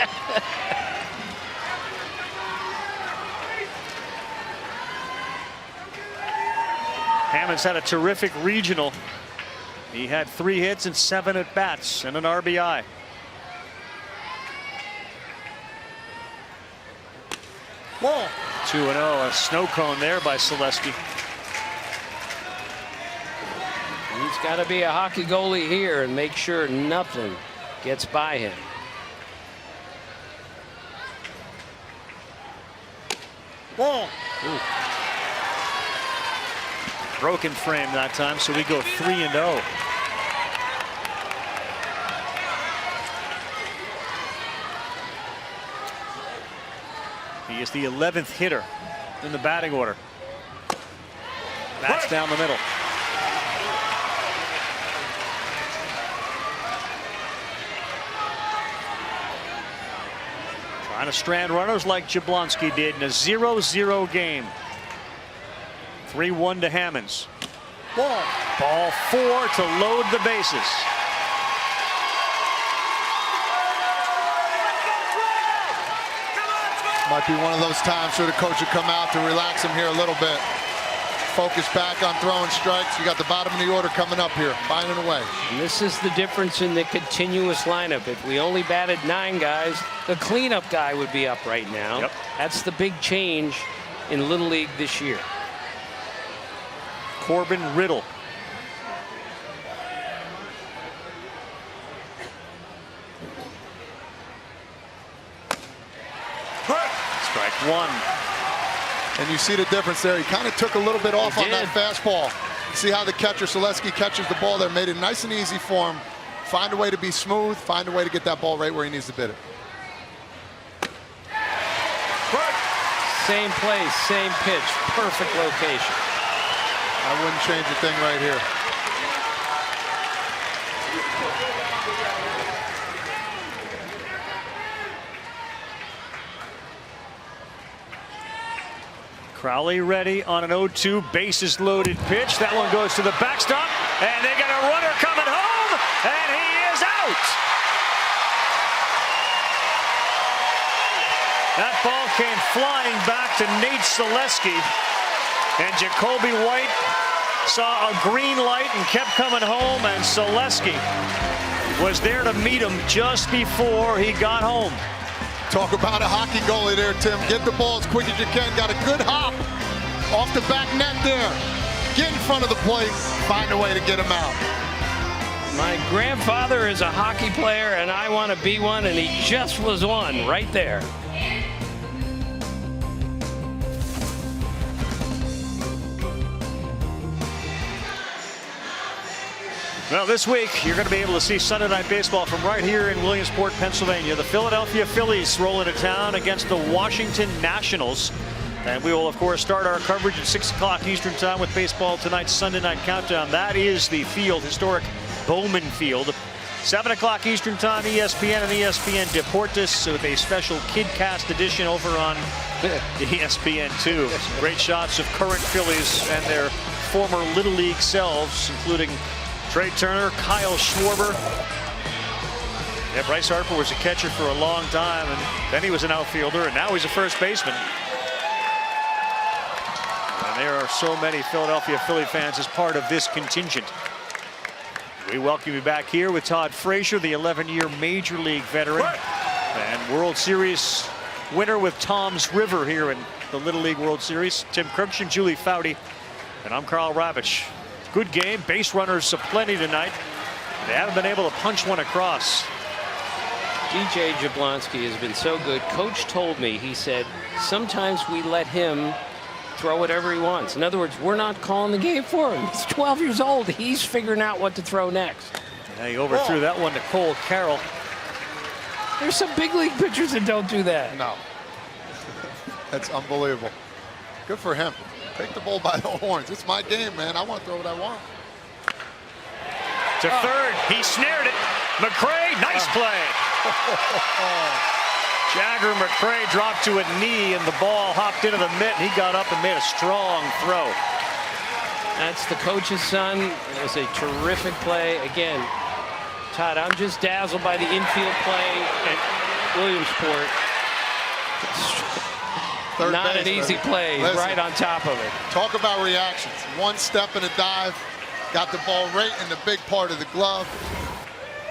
Hammonds had a terrific regional. He had 3 hits and 7 at-bats and an RBI. Ball. 2-0, a snow cone there by Selesky. He's got to be a hockey goalie here and make sure nothing gets by him. Ball. Ooh. Broken frame that time, so we go 3-0. He is the 11th hitter in the batting order. That's down the middle. Trying to strand runners like Jablonski did in a 0-0 game. 3-1 to Hammonds. Ball 4 to load the bases. Might be one of those times for the coach to come out to relax him here a little bit. Focus back on throwing strikes. You got the bottom of the order coming up here, finding a way. And this is the difference in the continuous lineup. If we only batted 9 guys, the cleanup guy would be up right now. Yep. That's the big change in Little League this year. Corbin Riddle. Strike 1. And you see the difference there. He kind of took a little bit off on that fastball. See how the catcher, Selesky, catches the ball there. Made it nice and easy for him. Find a way to be smooth. Find a way to get that ball right where he needs to bid it. Same place, same pitch, perfect location. I wouldn't change a thing right here. Crowley ready on an 0-2, bases loaded pitch. That one goes to the backstop, and they got a runner coming home, and he is out. That ball came flying back to Nate Selesky, and Jacoby White saw a green light and kept coming home, and Selesky was there to meet him just before he got home. Talk about a hockey goalie there, Tim. Get the ball as quick as you can. Got a good hop off the back net there. Get in front of the plate. Find a way to get him out. My grandfather is a hockey player, and I want to be one, and he just was one right there. Well, this week you're going to be able to see Sunday Night Baseball from right here in Williamsport, Pennsylvania. The Philadelphia Phillies roll into town against the Washington Nationals. And we will, of course, start our coverage at 6 o'clock Eastern Time with Baseball Tonight's Sunday Night Countdown. That is the field, historic Bowman Field. 7 o'clock Eastern Time, ESPN and ESPN Deportes with a special KidCast edition over on ESPN2. Some great shots of current Phillies and their former Little League selves, including Trey Turner, Kyle Schwarber. Yeah, Bryce Harper was a catcher for a long time, and then he was an outfielder, and now he's a first baseman. And there are so many Philadelphia Philly fans as part of this contingent. We welcome you back here with Todd Frazier, the 11-year Major League veteran and World Series winner with Tom's River here in the Little League World Series. Tim Kirksham, Julie Foudy, and I'm Carl Ravitch. Good game, base runners aplenty tonight. They haven't been able to punch one across. DJ Jablonski has been so good. Coach told me, he said, sometimes we let him throw whatever he wants. In other words, we're not calling the game for him. He's 12 years old. He's figuring out what to throw next. Yeah, he overthrew that one to Cole Carroll. There's some big league pitchers that don't do that. No. That's unbelievable. Good for him. Take the bull by the horns. It's my game, man. I want to throw what I want. To third, he snared it. McRae, nice play. Jagger McRae dropped to a knee, and the ball hopped into the mitt. He got up and made a strong throw. That's the coach's son. It was a terrific play. Again, Todd, I'm just dazzled by the infield play at Williamsport. Not an easy play. Listen, right on top of it. Talk about reactions. One step and a dive. Got the ball right in the big part of the glove.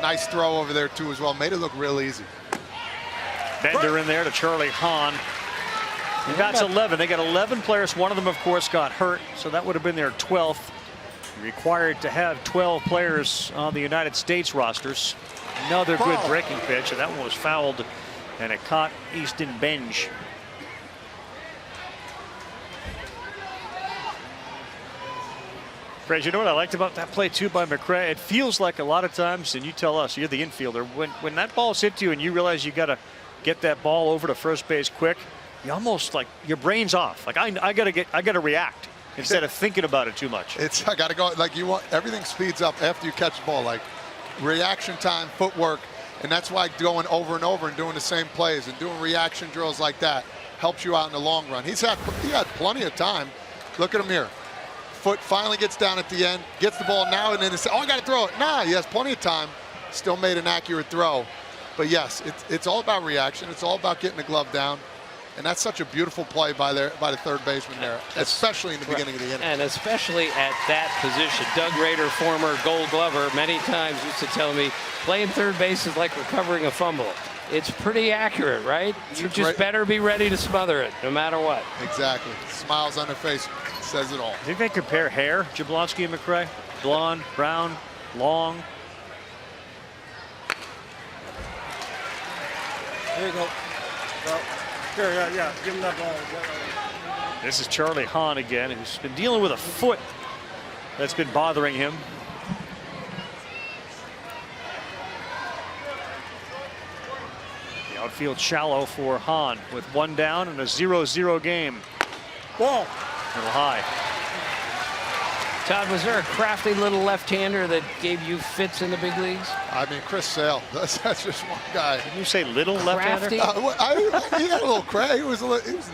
Nice throw over there, too, as well. Made it look real easy. Bender in there to Charlie Hahn. That's 11. They got 11 players. One of them, of course, got hurt, so that would have been their 12th. Required to have 12 players on the United States rosters. Another good breaking pitch, and that one was fouled, and it caught Easton Benj. Frazier, you know what I liked about that play too by McRae? It feels like a lot of times, and you tell us, you're the infielder, when that ball's hit you and you realize you got to get that ball over to first base quick, you almost like your brain's off. Like I gotta react instead of thinking about it too much. I gotta go, like you want, everything speeds up after you catch the ball, like reaction time, footwork, and that's why going over and over and doing the same plays and doing reaction drills like that helps you out in the long run. He had plenty of time. Look at him here. Foot finally gets down at the end, gets the ball now, and then it's, oh, I got to throw it. Nah, he has plenty of time. Still made an accurate throw. But yes, it's all about reaction. It's all about getting the glove down. And that's such a beautiful play by the third baseman there, especially in the beginning of the inning. And especially at that position. Doug Rader, former Gold Glover, many times used to tell me, playing third base is like recovering a fumble. It's pretty accurate, right? You just better be ready to smother it, no matter what. Exactly. Smiles on their face says it all. I think they compare hair, Jablonski and McRae. Blonde, brown, long. There you go. Well, yeah. Give him that ball. This is Charlie Hahn again, who's been dealing with a foot that's been bothering him. The outfield shallow for Hahn with one down and a 0-0 game. Ball. A little high. Todd, was there a crafty little left-hander that gave you fits in the big leagues? I mean, Chris Sale. That's just one guy. Did you say little left-hander? He had a little crafty. He was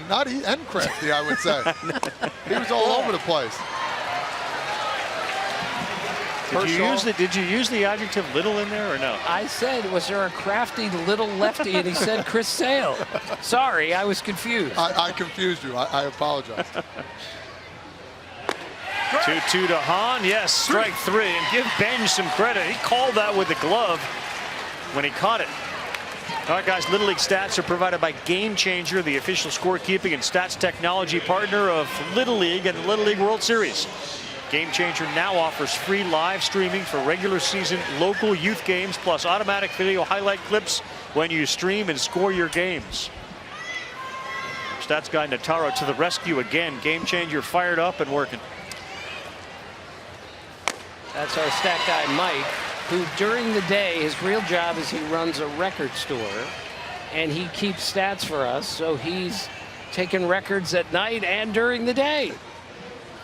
nutty and crafty, I would say. He was all over the place. Did you use the adjective little in there or no? I said, was there a crafty little lefty? And he said Chris Sale. Sorry, I was confused. I confused you. I apologize. 2-2 to Hahn. Yes, strike three. And give Benj some credit. He called that with the glove when he caught it. All right, guys, Little League stats are provided by Game Changer, the official scorekeeping and stats technology partner of Little League and the Little League World Series. Game Changer now offers free live streaming for regular season local youth games, plus automatic video highlight clips when you stream and score your games. Stats guy Nataro to the rescue again. Game Changer fired up and working. That's our stat guy, Mike, who during the day, his real job is he runs a record store, and he keeps stats for us. So he's taking records at night and during the day.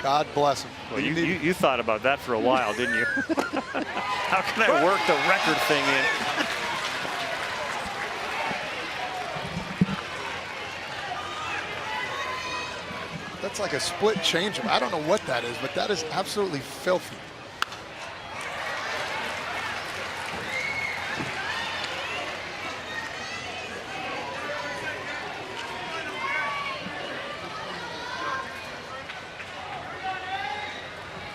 God bless him. Well, you thought about that for a while, didn't you? How can I work the record thing in? That's like a split changeup. I don't know what that is, but that is absolutely filthy.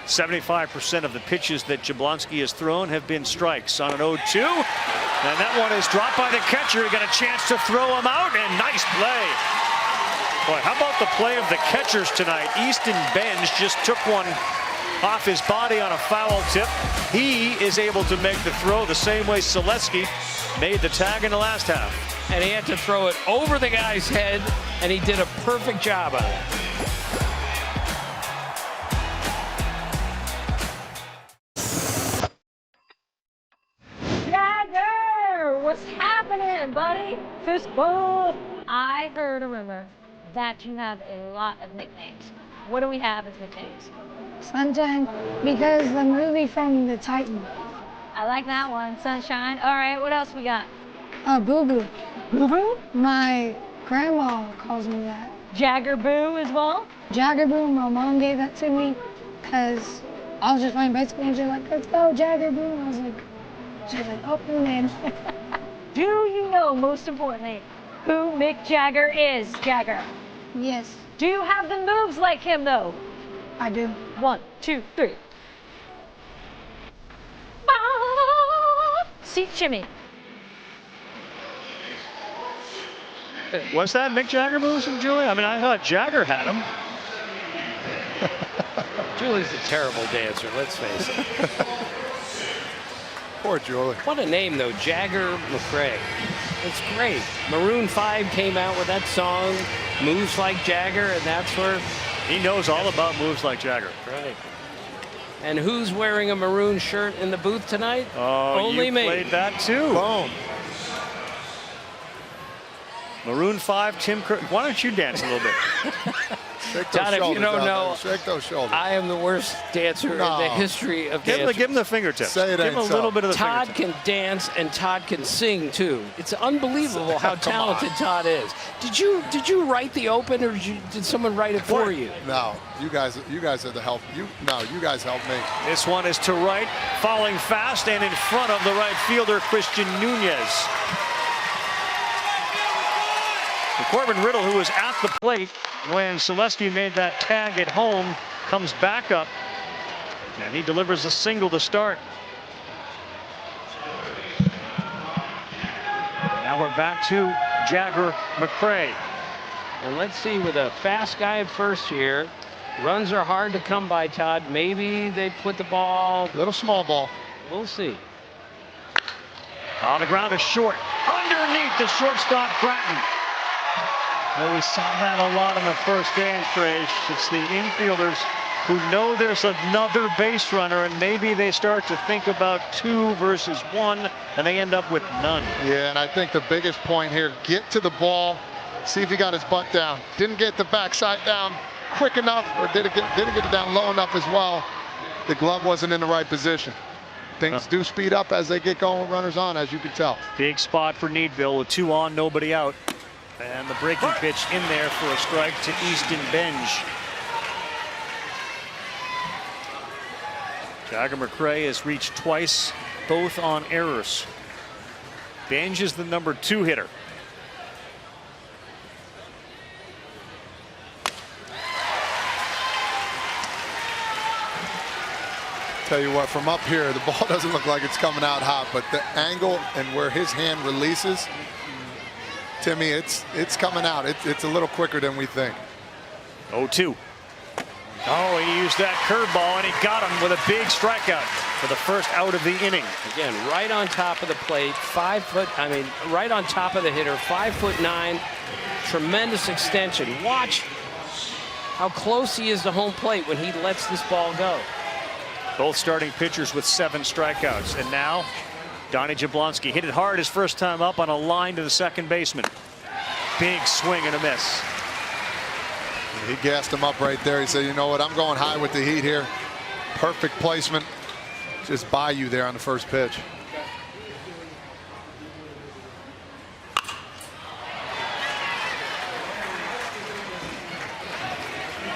.75% of the pitches that Jablonski has thrown have been strikes on an 0-2. And that one is dropped by the catcher. He got a chance to throw him out, and nice play. Boy, how about the play of the catchers tonight? Easton Benj just took one off his body on a foul tip. He is able to make the throw the same way Selesky made the tag in the last half. And he had to throw it over the guy's head, and he did a perfect job on it. What's happening, buddy? Fistball. I heard a rumor that you have a lot of nicknames. What do we have as nicknames? Sunshine, because the movie from the Titan. I like that one, Sunshine. All right, what else we got? Boo Boo. Boo Boo? My grandma calls me that. Jagger Boo as well? Jagger Boo, my mom gave that to me because I was just playing baseball and she was like, let's go, Jagger Boo. And I was like, she was like, oh, man. Do you know, most importantly, who Mick Jagger is, Jagger? Yes. Do you have the moves like him, though? I do. 1, 2, 3. Seat shimmy. Was that Mick Jagger moves from Julie? I mean, I thought Jagger had him. Julie's a terrible dancer, let's face it. Poor Julie. What a name, though, Jagger McCrae. It's great. Maroon 5 came out with that song, Moves Like Jagger, and that's where... He knows all about moves like Jagger. Right. And who's wearing a maroon shirt in the booth tonight? Oh, only you me. played that too. Boom. Maroon 5, Tim Kirk. Why don't you dance a little bit? Todd, if you don't know, shake those shoulders. I am the worst dancer in the history of dancing. Give him the fingertips. Say it give him a little bit of the Todd fingertips. can dance and Todd can sing too. It's unbelievable how talented Todd is. Did you write the open, or did someone write it for you? No, you guys are the help. You guys helped me. This one is to right, falling fast and in front of the right fielder, Christian Nunez. Corbin Riddle, who was at the plate when Selesky made that tag at home, comes back up, and he delivers a single to start. Now we're back to Jagger McCrae. And let's see, with a fast guy at first here, runs are hard to come by, Todd. Maybe they put the ball... Little small ball. We'll see. On the ground is short. Underneath the shortstop, Gratton. Well, we saw that a lot in the first game, Trace. It's the infielders who know there's another base runner, and maybe they start to think about 2 versus 1, and they end up with none. Yeah, and I think the biggest point here, get to the ball, see if he got his butt down. Didn't get the backside down quick enough, or didn't get it down low enough as well. The glove wasn't in the right position. Things do speed up as they get going with runners on, as you can tell. Big spot for Needville with 2 on, nobody out. And the breaking pitch in there for a strike to Easton Benj. Jagger McCrae has reached twice, both on errors. Benj is the number 2 hitter. Tell you what, from up here, the ball doesn't look like it's coming out hot, but the angle and where his hand releases, Timmy, it's coming out. It's a little quicker than we think. 0-2. Oh, he used that curveball, and he got him with a big strikeout for the first out of the inning. Again, right on top of the plate, right on top of the hitter, 5'9", tremendous extension. Watch how close he is to home plate when he lets this ball go. Both starting pitchers with 7 strikeouts. And now Donnie Jablonski hit it hard his first time up on a line to the second baseman. Big swing and a miss. He gassed him up right there. He said, you know what, I'm going high with the heat here. Perfect placement. Just by you there on the first pitch.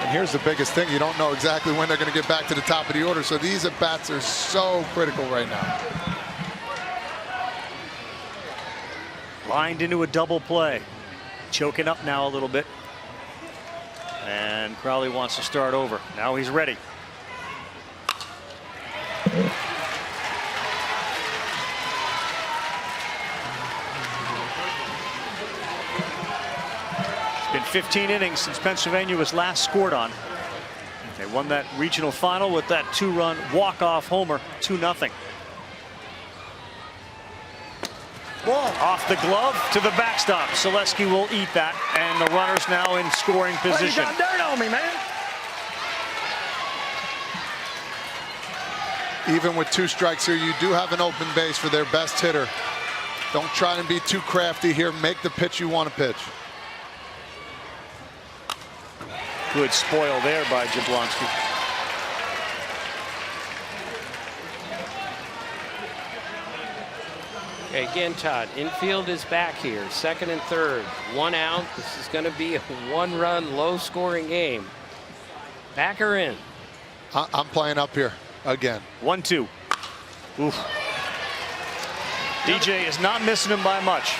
And here's the biggest thing. You don't know exactly when they're going to get back to the top of the order. So these at-bats are so critical right now. Lined into a double play. Choking up now a little bit. And Crowley wants to start over. Now he's ready. It's been 15 innings since Pennsylvania was last scored on. They won that regional final with that 2-run walk-off homer, 2-0. Off the glove to the backstop. Selesky will eat that, and the runner's now in scoring position. You got dirt on me, man. Even with 2 strikes here, you do have an open base for their best hitter. Don't try and be too crafty here. Make the pitch you want to pitch. Good spoil there by Jablonski. Okay, again, Todd, infield is back here. 2nd and 3rd. 1 out. This is going to be a 1-run, low-scoring game. Back or in? I'm playing up here again. 1-2. Oof. DJ is not missing him by much.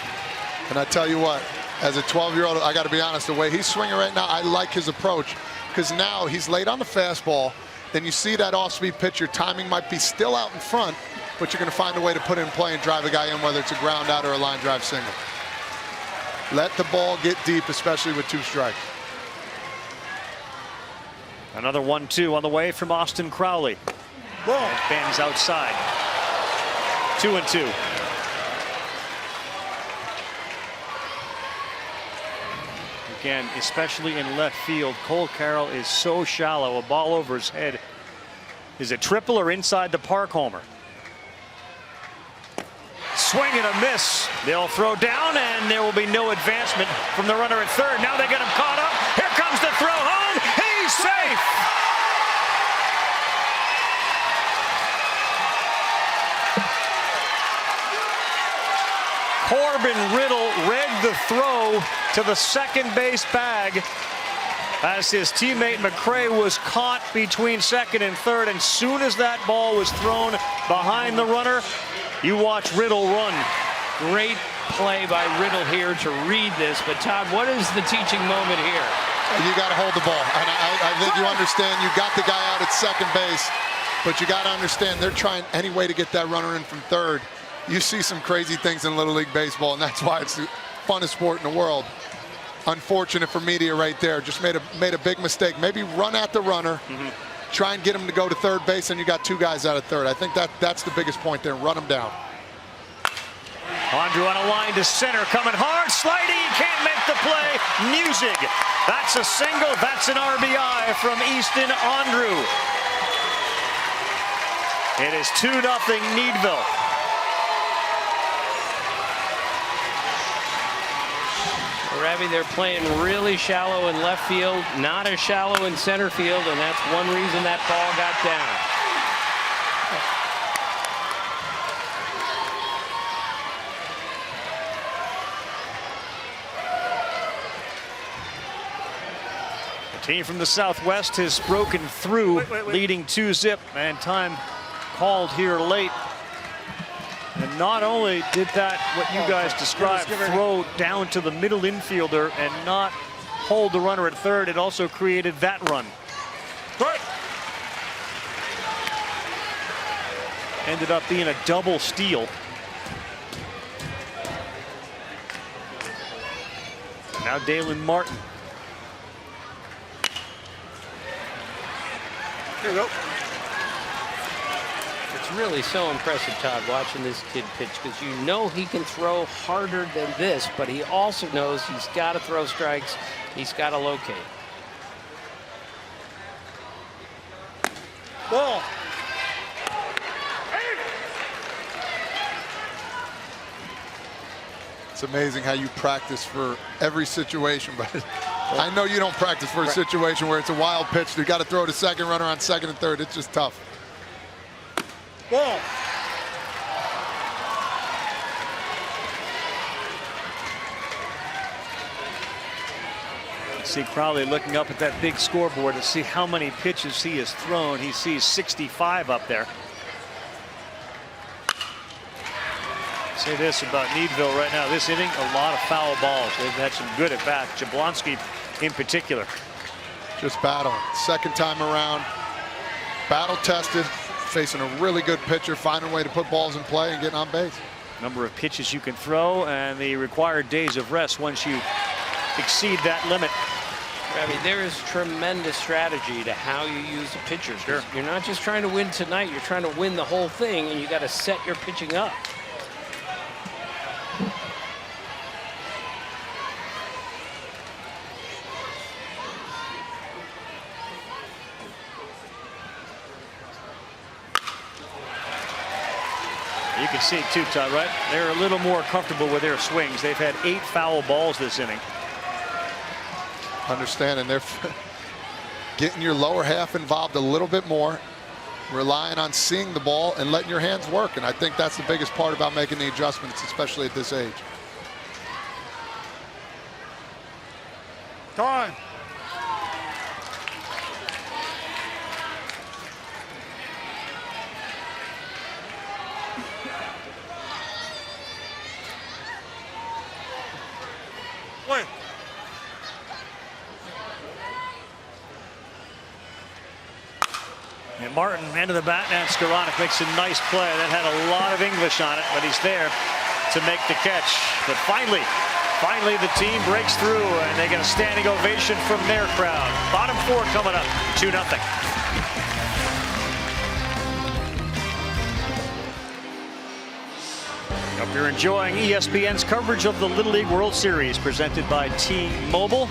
And I tell you what, as a 12-year-old, I got to be honest, the way he's swinging right now, I like his approach, because now he's late on the fastball. Then you see that off-speed pitch. Your timing might be still out in front, but you're going to find a way to put it in play and drive a guy in, whether it's a ground out or a line drive single. Let the ball get deep, especially with 2 strikes. Another 1-2 on the way from Austin Crowley. It bends outside. 2-2. Again, especially in left field, Cole Carroll is so shallow. A ball over his head is a triple or inside the park homer. Swing and a miss. They'll throw down, and there will be no advancement from the runner at 3rd. Now they get him caught up. Here comes the throw home. He's safe. Corbin Riddle read the throw to the second base bag as his teammate McCray was caught between 2nd and 3rd. And soon as that ball was thrown behind the runner, you watch Riddle run. Great play by Riddle here to read this. But Todd, what is the teaching moment here? You got to hold the ball. And I think you understand, you got the guy out at second base, but you got to understand they're trying any way to get that runner in from 3rd. You see some crazy things in Little League Baseball, and that's why it's the funnest sport in the world. Unfortunate for media right there. Just made a big mistake. Maybe run at the runner, try and get him to go to 3rd base, and you got 2 guys out at 3rd. I think that's the biggest point there. Run him down. Andrew on a line to center, coming hard, sliding, he can't make the play. Music. That's a single, that's an RBI from Easton Andrew. It is 2-0 Needville. Ravi, they're playing really shallow in left field, not as shallow in center field, and that's one reason that ball got down. The team from the Southwest has broken through, leading 2-0, and time called here late. And not only did that, what you guys described, throw down to the middle infielder and not hold the runner at 3rd, it also created that run. Ended up being a double steal. Now Dalen Martin. Here we go. It's really so impressive, Todd, watching this kid pitch, because you know he can throw harder than this, but he also knows he's got to throw strikes. He's got to locate. Ball. It's amazing how you practice for every situation, but I know you don't practice for a situation where it's a wild pitch. You got to throw to second, runner on second and third. It's just tough. Ball. See Crowley looking up at that big scoreboard to see how many pitches he has thrown. He sees 65 up there. Say this about Needville right now. This inning, a lot of foul balls. They've had some good at bats. Jablonski in particular. Just battling. Second time around. Battle tested. Facing a really good pitcher. Finding a way to put balls in play and getting on base. Number of pitches you can throw and the required days of rest once you exceed that limit. I mean, there is tremendous strategy to how you use the pitchers. Sure. You're not just trying to win tonight. You're trying to win the whole thing, and you got to set your pitching up. You can see too, Todd, right? They're a little more comfortable with their swings. They've had 8 foul balls this inning. Understanding they're getting your lower half involved a little bit more, relying on seeing the ball and letting your hands work. And I think that's the biggest part about making the adjustments, especially at this age. Time. Wait. And Martin into the bat, and Skoranek makes a nice play. That had a lot of English on it, but he's there to make the catch. But finally the team breaks through, and they get a standing ovation from their crowd. Bottom 4 coming up, 2-0. Hope you're enjoying ESPN's coverage of the Little League World Series presented by T-Mobile.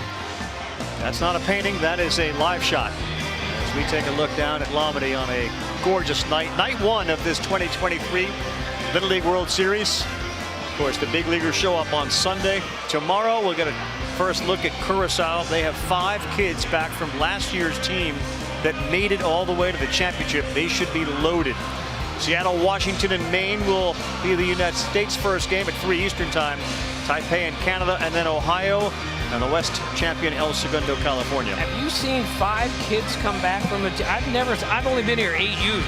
That's not a painting, that is a live shot. As we take a look down at Lomity on a gorgeous night. Night 1 of this 2023 Little League World Series. Of course, the big leaguers show up on Sunday. Tomorrow, we'll get a first look at Curacao. They have 5 kids back from last year's team that made it all the way to the championship. They should be loaded. Seattle, Washington, and Maine will be the United States' first game at 3 Eastern time. Taipei in Canada, and then Ohio, and the West champion El Segundo, California. Have you seen 5 kids come back from a team? I've only been here 8 years.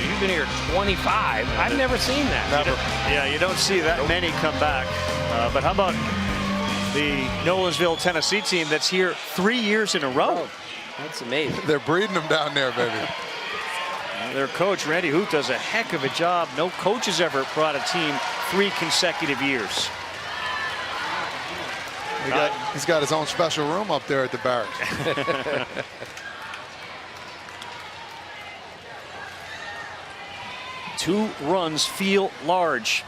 You've been here 25. I've never seen that. Never. Yeah, you don't see that many come back. But how about the Nolensville, Tennessee team that's here 3 years in a row? Oh, that's amazing. They're breeding them down there, baby. Their coach, Randy Hoot, does a heck of a job. No coach has ever brought a team 3 consecutive years. He's got his own special room up there at the barracks. 2 runs feel large.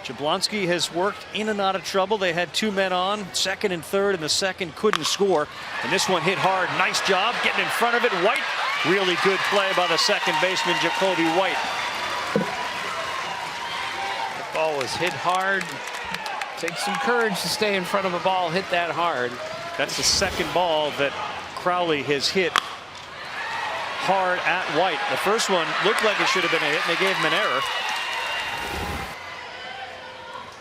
Jablonski has worked in and out of trouble. They had 2 men on, second and third, and the second couldn't score. And this one hit hard. Nice job getting in front of it. White, really good play by the second baseman, Jacoby White. The ball was hit hard. Takes some courage to stay in front of a ball hit that hard. That's the second ball that Crowley has hit hard at White. The first one looked like it should have been a hit, and they gave him an error.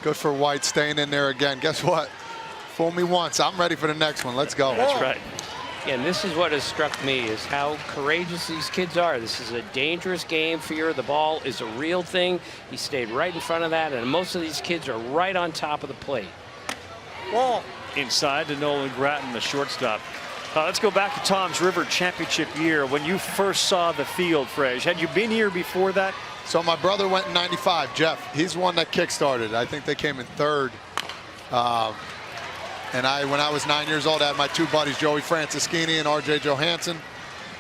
Good for White staying in there again. Guess what? Fool me once. I'm ready for the next one. Let's go. That's right. Yeah, and this is what has struck me is how courageous these kids are. This is a dangerous game. Fear of the ball is a real thing. He stayed right in front of that, and most of these kids are right on top of the plate. Ball inside to Nolan Gratton, the shortstop. Let's go back to Tom's River championship year. When you first saw the field, Frege, had you been here before that? So my brother went in '95, Jeff. He's the one that kick-started. I think they came in 3rd. And when I was 9 years old, I had my 2 buddies, Joey Francischini and R.J. Johansson.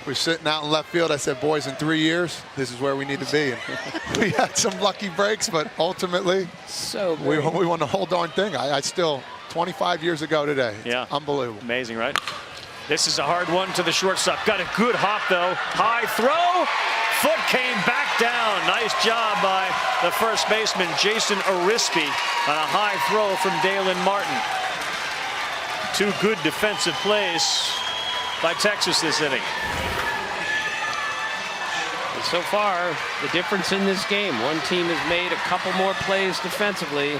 We were sitting out in left field. I said, boys, in 3 years, this is where we need to be. And we had some lucky breaks, but ultimately, we won the whole darn thing. I still, 25 years ago today. Yeah. Unbelievable. Amazing, right? This is a hard one to the shortstop. Got a good hop, though. High throw. foot came back down. Nice job by the first baseman, Jason Arispe, on a high throw from Dalen Martin. 2 good defensive plays by Texas this inning. And so far, the difference in this game, one team has made a couple more plays defensively.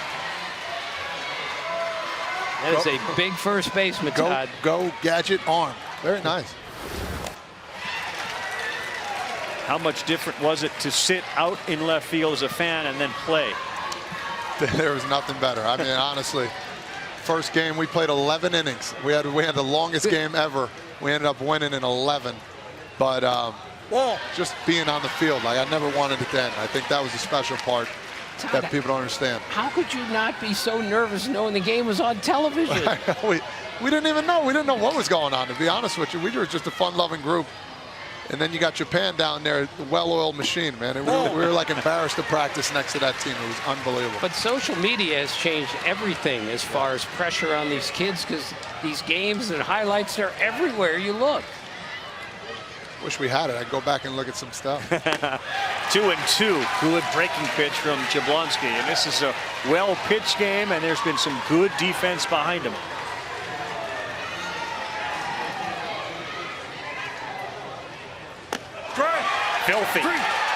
That is a big first baseman, Todd. Go gadget arm. Very nice. How much different was it to sit out in left field as a fan and then play? There was nothing better. I mean, honestly, first game we played 11 innings. We had the longest game ever. We ended up winning in 11. But just being on the field, like, I never wanted it to end. I think that was the special part that people don't understand. How could you not be so nervous knowing the game was on television? We didn't even know. We didn't know what was going on, to be honest with you. We were just a fun-loving group. And then you got Japan down there, the well-oiled machine, man. We were like embarrassed to practice next to that team. It was unbelievable. But social media has changed everything as far as pressure on these kids, because these games and highlights are everywhere you look. Wish we had it. I'd go back and look at some stuff. 2-2. Good breaking pitch from Jablonski. And this is a well-pitched game, and there's been some good defense behind him. Filthy.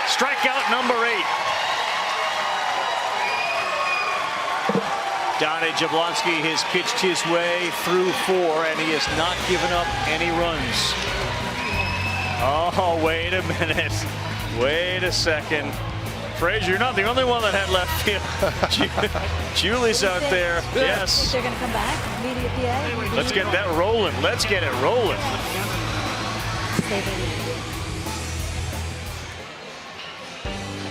Strikeout number 8. Donnie Jablonski has pitched his way through 4, and he has not given up any runs. Oh, wait a minute. Wait a second. Frazier, you're not the only one that had left field. Julie's out there. Yes. They're going to come back. Media PA. Let's get that rolling. Let's get it rolling.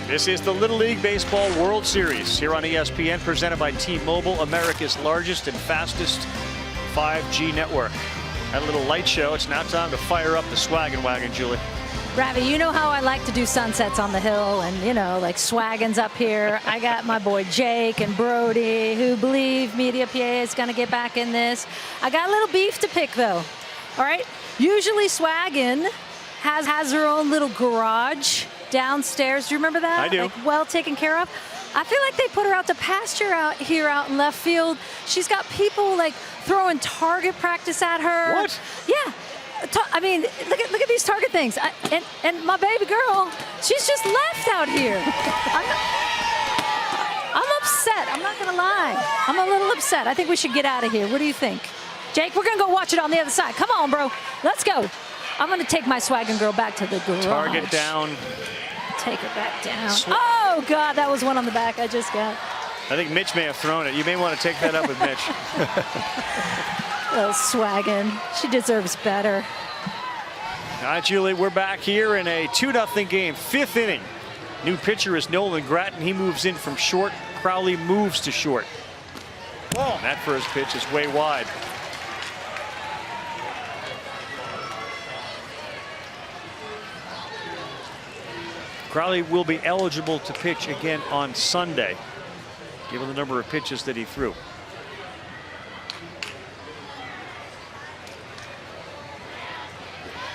This is the Little League Baseball World Series here on ESPN, presented by T-Mobile, America's largest and fastest 5G network. Had a little light show. It's now time to fire up the swaggin' wagon, Julie. Ravi, you know how I like to do sunsets on the hill and, you know, like swaggins up here. I got my boy Jake and Brody, who believe Media PA is going to get back in this. I got a little beef to pick, though. All right? Usually Swaggin has her own little garage downstairs. Do you remember that? I do. Like, well taken care of. I feel like they put her out to pasture out here out in left field. She's got people like throwing target practice at her. What? Yeah. I mean, look at these target things. And my baby girl, she's just left out here. I'm upset. I'm not gonna lie. I'm a little upset. I think we should get out of here. What do you think? Jake, we're gonna go watch it on the other side. Come on, bro. Let's go. I'm gonna take my swaggin' girl back to the garage. Target down. Take her back down. Oh, God, that was one on the back I just got. I think Mitch may have thrown it. You may want to take that up with Mitch. Little swaggin'. She deserves better. All right, Julie, we're back here in a 2-0 game, 5th inning. New pitcher is Nolan Gratton. He moves in from short. Crowley moves to short. And that first pitch is way wide. Crowley will be eligible to pitch again on Sunday, given the number of pitches that he threw.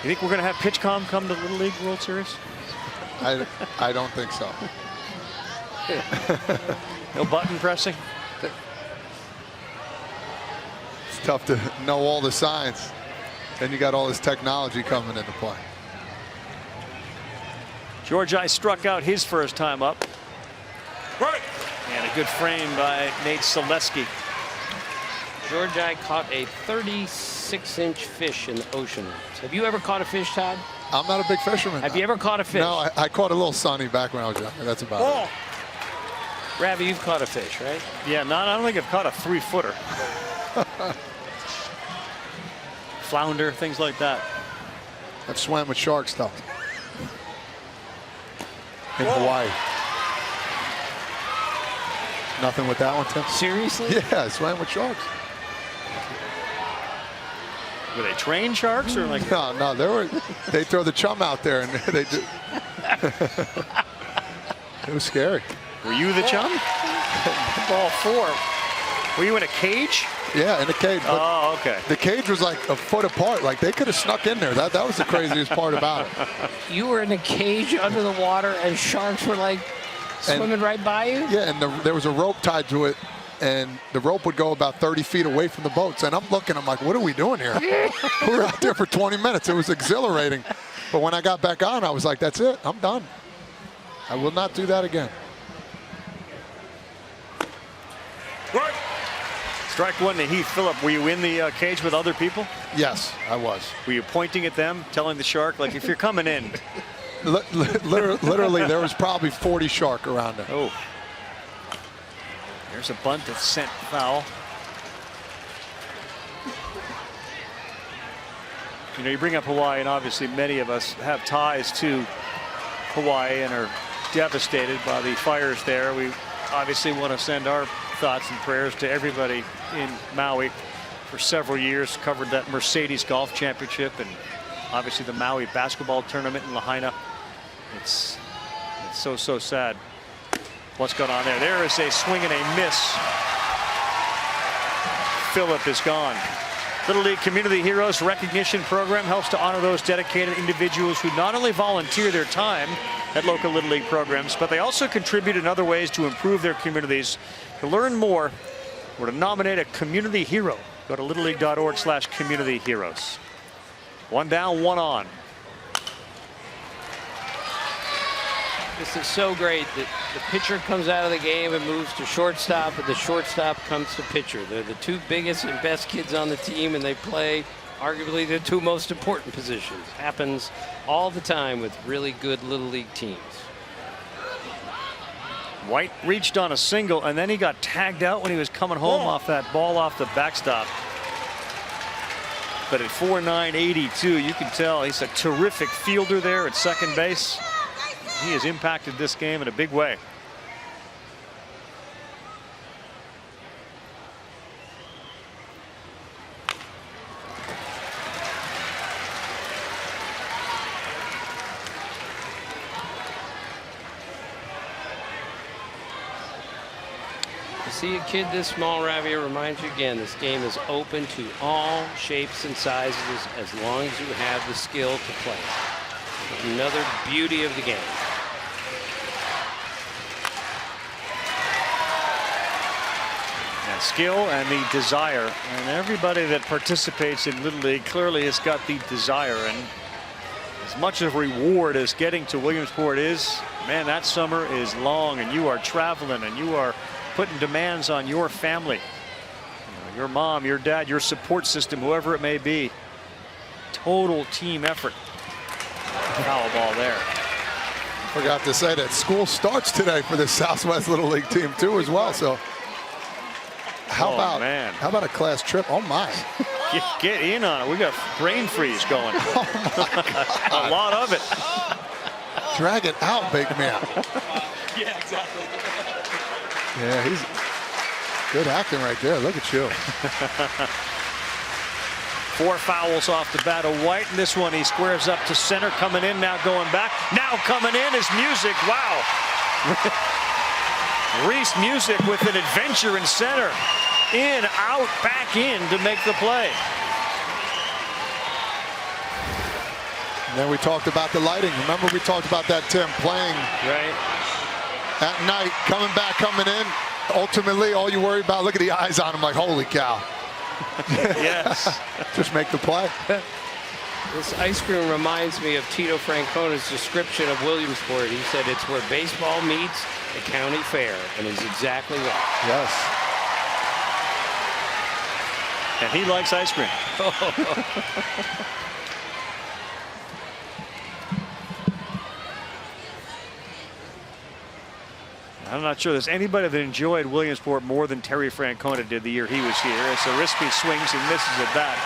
You think we're going to have PitchCom come to the Little League World Series? I don't think so. No button pressing? It's tough to know all the signs. Then you got all this technology coming into play. Georgi struck out his first time up. And a good frame by Nate Selesky. Georgi caught a 36-inch fish in the ocean. Have you ever caught a fish, Todd? I'm not a big fisherman. Have you ever caught a fish? No, I caught a little sunny back when I was young. That's about it. Ravi, you've caught a fish, right? Yeah, I don't think I've caught a 3-footer. Flounder, things like that. I've swam with sharks, though. In Hawaii. Nothing with that one, Tim? Seriously? Yeah, I swam with sharks. Were they trained sharks or like? No, they throw the chum out there and they do. It was scary. Were you the chum? Ball 4. Were you in a cage? Yeah, in a cage. But oh, okay. The cage was like a foot apart. Like they could have snuck in there. That was the craziest part about it. You were in a cage under the water and sharks were like swimming right by you? Yeah, and there was a rope tied to it. And the rope would go about 30 feet away from the boats. And I'm looking, I'm like, what are we doing here? We were out there for 20 minutes. It was exhilarating. But when I got back on, I was like, that's it. I'm done. I will not do that again. Strike one to Heath Phillip. Were you in the cage with other people? Yes, I was. Were you pointing at them, telling the shark, like, if you're coming in? Literally, there was probably 40 shark around it. Oh. There's a bunt that's sent foul. You know, you bring up Hawaii, and obviously many of us have ties to Hawaii and are devastated by the fires there. We obviously want to send our thoughts and prayers to everybody in Maui. For several years, covered that Mercedes Golf Championship and obviously the Maui basketball tournament in Lahaina. It's so sad what's going on there. There is a swing and a miss. Phillip is gone. Little League Community Heroes Recognition Program helps to honor those dedicated individuals who not only volunteer their time at local Little League programs, but they also contribute in other ways to improve their communities. To learn more or to nominate a community hero, go to littleleague.org/community heroes. One down, one on. This is so great that the pitcher comes out of the game and moves to shortstop, and the shortstop comes to pitcher. They're the two biggest and best kids on the team, and they play arguably the two most important positions. Happens all the time with really good Little League teams. White reached on a single, and then he got tagged out when he was coming home off that ball off the backstop. But at 4.982, you can tell he's a terrific fielder there at second base. He has impacted this game in a big way. To see a kid this small, Ravi, reminds you again, this game is open to all shapes and sizes as long as you have the skill to play. Another beauty of the game. And skill and the desire, and everybody that participates in Little League clearly has got the desire. And as much of a reward as getting to Williamsport is, man, that summer is long, and you are traveling and you are putting demands on your family, your mom, your dad, your support system, whoever it may be. Total team effort. Foul ball there. Forgot to say that school starts today for the Southwest Little League team too as well. So how about a class trip? Oh my. Get in on it. We got brain freeze going. Oh my a lot of it. Drag it out, big man. Yeah, exactly. Yeah, he's good acting right there. Look at you. 4 fouls off the bat of White, and this one he squares up to center, coming in, now going back. Now coming in is Music. Wow. Reese Music with an adventure in center. In, out, back in to make the play. And then we talked about the lighting. Remember we talked about that, Tim, playing right at night, coming back, coming in. Ultimately, all you worry about, look at the eyes on him like, holy cow. Yes. Just make the play. This ice cream reminds me of Tito Francona's description of Williamsport. He said it's where baseball meets the county fair, and is exactly right. Yes. And he likes ice cream. I'm not sure there's anybody that enjoyed Williamsport more than Terry Francona did the year he was here. As Arispe swings and misses at bat.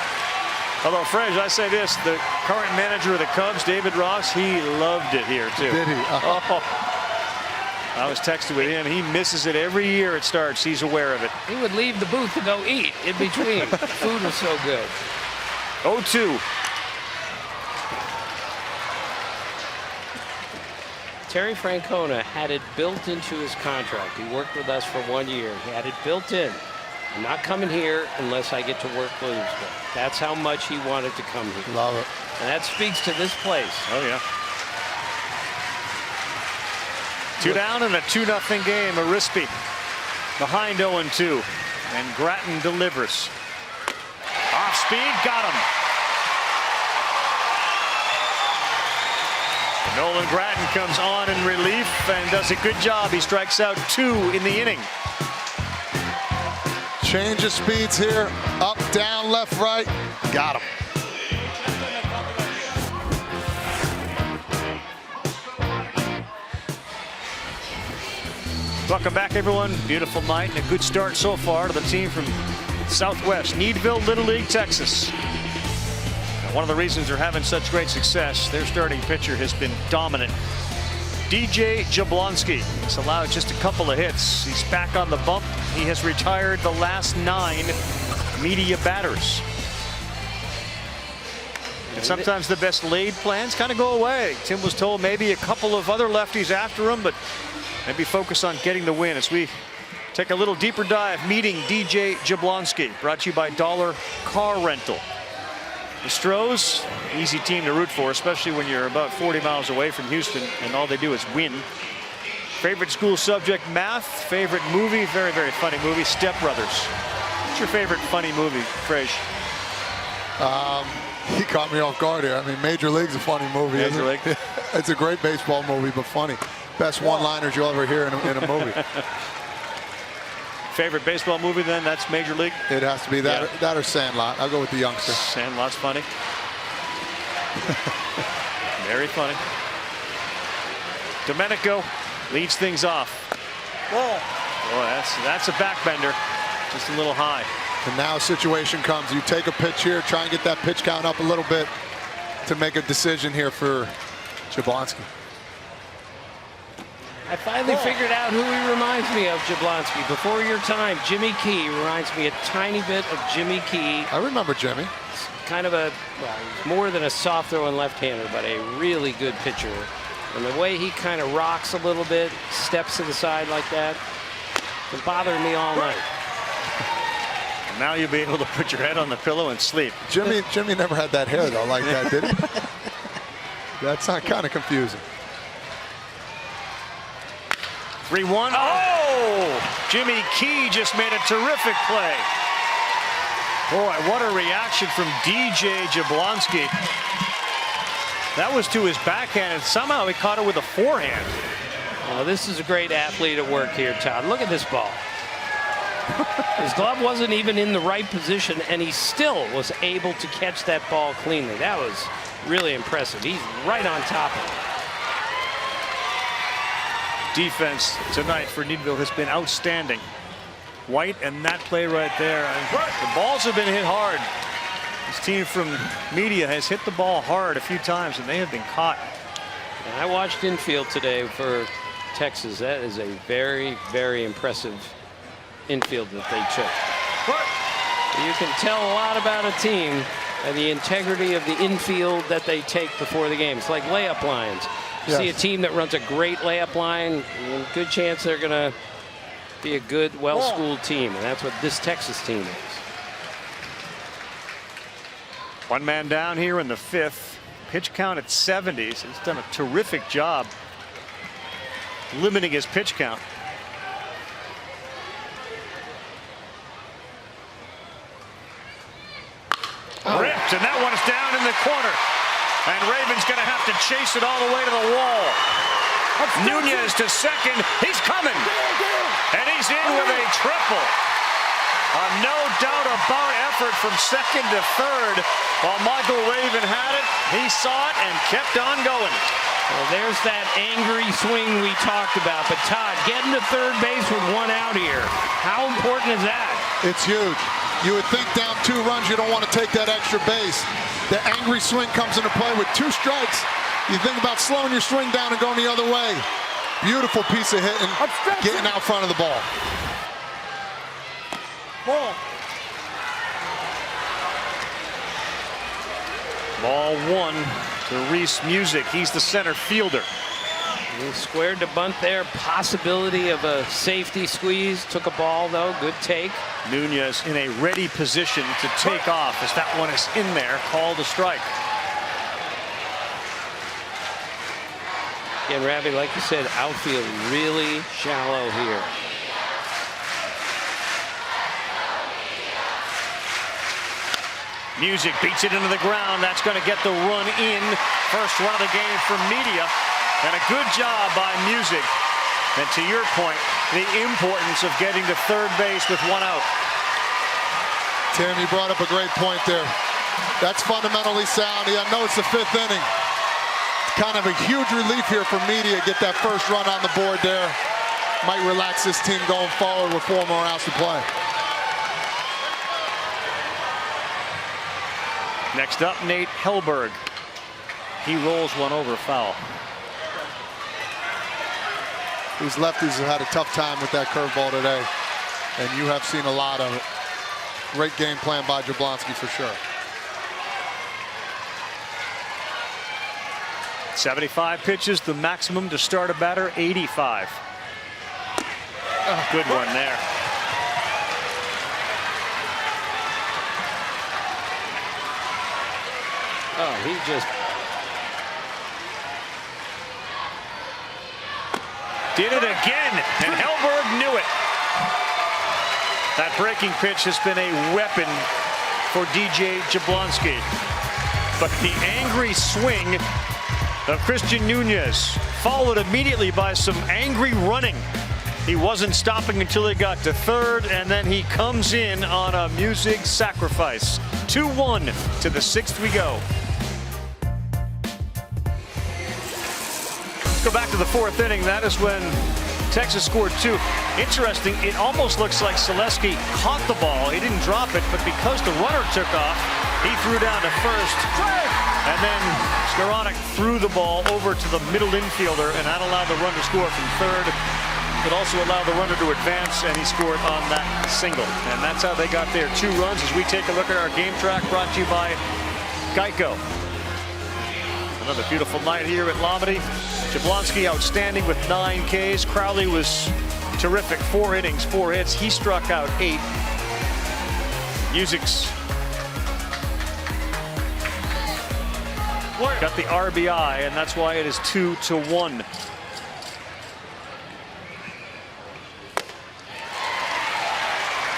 Although, Frej, I say this, the current manager of the Cubs, David Ross, he loved it here, too. Did he? Oh. I was texting with him. He misses it every year it starts. He's aware of it. He would leave the booth to go eat in between. The food was so good. 0-2. Terry Francona had it built into his contract. He worked with us for 1 year. He had it built in I'm not coming here unless I get to work Williamsport. That's how much he wanted to come here. Love it. And that speaks to this place. Oh, yeah. 2 down in a 2-0 game. Arispe behind 0-2. And Grattan delivers. Off speed, got him. Nolan Grattan comes on in relief and does a good job. He strikes out 2 in the inning. Change of speeds here. Up, down, left, right. Got him. Welcome back, everyone. Beautiful night and a good start so far to the team from Southwest Needville, Little League, Texas. One of the reasons they're having such great success, their starting pitcher has been dominant. DJ Jablonski has allowed just a couple of hits. He's back on the bump. He has retired the last 9 media batters. And sometimes the best laid plans kind of go away. Tim was told maybe a couple of other lefties after him, but maybe focus on getting the win as we take a little deeper dive meeting DJ Jablonski. Brought to you by Dollar Car Rental. The Stros, easy team to root for, especially when you're about 40 miles away from Houston and all they do is win. Favorite school subject, math. Favorite movie, very, very funny movie, Step Brothers. What's your favorite funny movie, Frege? He caught me off guard here. I mean, Major League's a funny movie. Major League. It's a great baseball movie, but funny. Best one-liners you'll ever hear in a movie. Favorite baseball movie then? That's Major League? It has to be that, Yeah. that or Sandlot. I'll go with The Youngster. Sandlot's funny. Very funny. Domenico leads things off. Boy, that's a backbender. Just a little high. And now a situation comes. You take a pitch here, try and get that pitch count up a little bit to make a decision here for Jablonski. I finally figured out who he reminds me of, Jablonski. Before your time, Jimmy Key reminds me a tiny bit of Jimmy Key. I remember Jimmy. Kind of a, well, more than a soft throwing left-hander, but a really good pitcher. And the way he kind of rocks a little bit, steps to the side like that, it's bothering me all night. And now you'll be able to put your head on the pillow and sleep. Jimmy never had that hair though like that, did he? That's kind of confusing. 3-1. Oh! Jimmy Key just made a terrific play. Boy, what a reaction from DJ Jablonski. That was to his backhand, and somehow he caught it with a forehand. Well, this is a great athlete at work here, Todd. Look at this ball. His glove wasn't even in the right position, and he still was able to catch that ball cleanly. That was really impressive. He's right on top of it. Defense tonight for Needville has been outstanding. White and that play right there. And the balls have been hit hard. This team from media has hit the ball hard a few times, and they have been caught. And I watched infield today for Texas. That is a very, very impressive infield that they took. You can tell a lot about a team and the integrity of the infield that they take before the game. It's like layup lines. You see a team that runs a great layup line, good chance they're going to be a good, well-schooled team, and that's what this Texas team is. One man down here in the 5th. Pitch count at 70. He's done a terrific job limiting his pitch count. Ripped, and that one is down in the corner. And Raven's going to have to chase it all the way to the wall. Nunez to second. He's coming. And he's in with a triple. A no doubt about effort from second to third. While Michael Raven had it, he saw it and kept on going. Well, there's that angry swing we talked about. But Todd, getting to third base with one out here, how important is that? It's huge. You would think down 2 runs, you don't want to take that extra base. The angry swing comes into play with 2 strikes. You think about slowing your swing down and going the other way. Beautiful piece of hitting, getting out front of the ball. Ball 1 to Reese Music. He's the center fielder. He squared the bunt there. Possibility of a safety squeeze. Took a ball, though. Good take. Nunez in a ready position to take off as that one is in there. Called a strike. Again, Ravi, like you said, outfield really shallow here. Music beats it into the ground. That's going to get the run in. First run of the game for Media. And a good job by Music. And to your point, the importance of getting to third base with one out. Tim, you brought up a great point there. That's fundamentally sound. I know it's the 5th inning. Kind of a huge relief here for Media. Get that first run on the board there. Might relax this team going forward with 4 more outs to play. Next up, Nate Hellberg. He rolls one over foul. These lefties have had a tough time with that curveball today. And you have seen a lot of it. Great game plan by Jablonski for sure. 75 pitches, the maximum to start a batter, 85. Oh, good one there. Oh, he just did it again, and Hellberg knew it. That breaking pitch has been a weapon for DJ Jablonski. But the angry swing of Christian Nunez, followed immediately by some angry running. He wasn't stopping until he got to third, and then he comes in on a Music sacrifice. 2-1 to the 6th we go. Let's go back to the 4th inning. That is when Texas scored 2. Interesting, it almost looks like Selesky caught the ball. He didn't drop it, but because the runner took off, he threw down to first. And then Skowronek threw the ball over to the middle infielder, and that allowed the run to score from third. It also allowed the runner to advance, and he scored on that single. And that's how they got their 2 runs as we take a look at our game track brought to you by Geico. Another beautiful night here at Lomity. Jablonski outstanding with 9 Ks. Crowley was terrific. 4 innings, 4 hits. He struck out 8. Music's got the RBI, and that's why it is 2-1.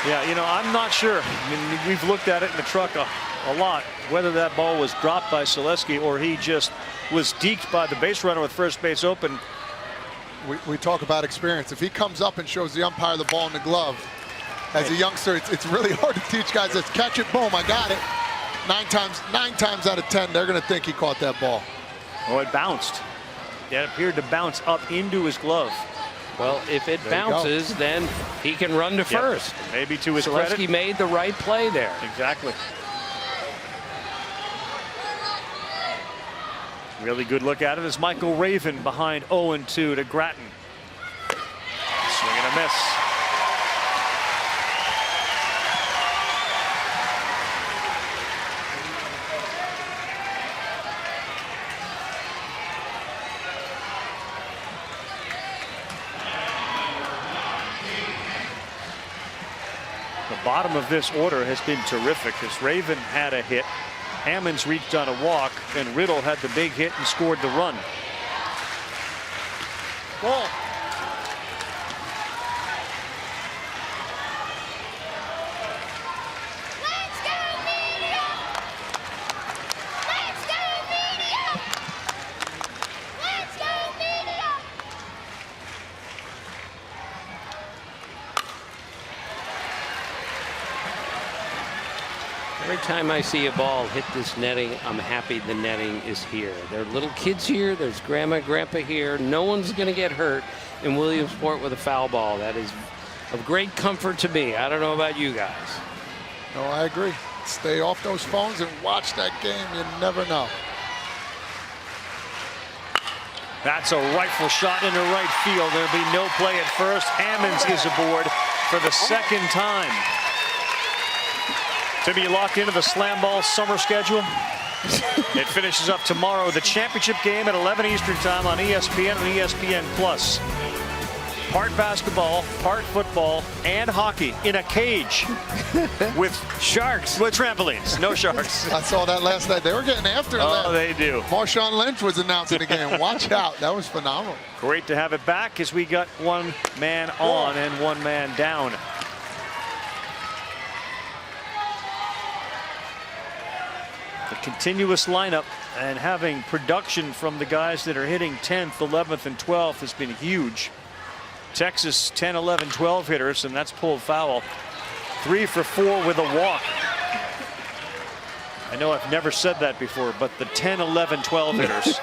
Yeah, you know, I'm not sure. I mean, we've looked at it in the truck a lot, whether that ball was dropped by Selesky or he just was deked by the base runner with first base open. We talk about experience. If he comes up and shows the umpire the ball in the glove, as a youngster, it's really hard to teach guys that catch it, boom, I got it. 9 times out of 10, they're going to think he caught that ball. Oh, it bounced. It appeared to bounce up into his glove. Well, if it bounces, then he can run to first. Maybe to his Selesky credit. made the right play there. Exactly. Really good look at it as Michael Raven behind 0-2 to Gratton. Swing and a miss. The bottom of this order has been terrific as Raven had a hit. Hammonds reached on a walk, and Riddle had the big hit and scored the run. Ball. Let's go, Media! Let's go, Media! Let's go, Media! Every time I see a ball hit this netting, I'm happy the netting is here. There are little kids here. There's grandma and grandpa here. No one's going to get hurt in Williamsport with a foul ball. That is of great comfort to me. I don't know about you guys. No, I agree. Stay off those phones and watch that game. You never know. That's a rifle shot into right field. There'll be no play at first. Hammonds is aboard for the 2nd time. To be locked into the slam ball summer schedule. It finishes up tomorrow, the championship game at 11 Eastern time on ESPN and ESPN Plus. Part basketball, part football, and hockey in a cage with sharks. With trampolines, no sharks. I saw that last night. They were getting after it. Oh, they do. Marshawn Lynch was announcing the game. Watch out. That was phenomenal. Great to have it back as we got one man on and one man down. A continuous lineup and having production from the guys that are hitting 10th, 11th, and 12th has been huge. Texas 10, 11, 12 hitters, and that's pulled foul. 3 for 4 with a walk. I know I've never said that before, but the 10, 11, 12 hitters.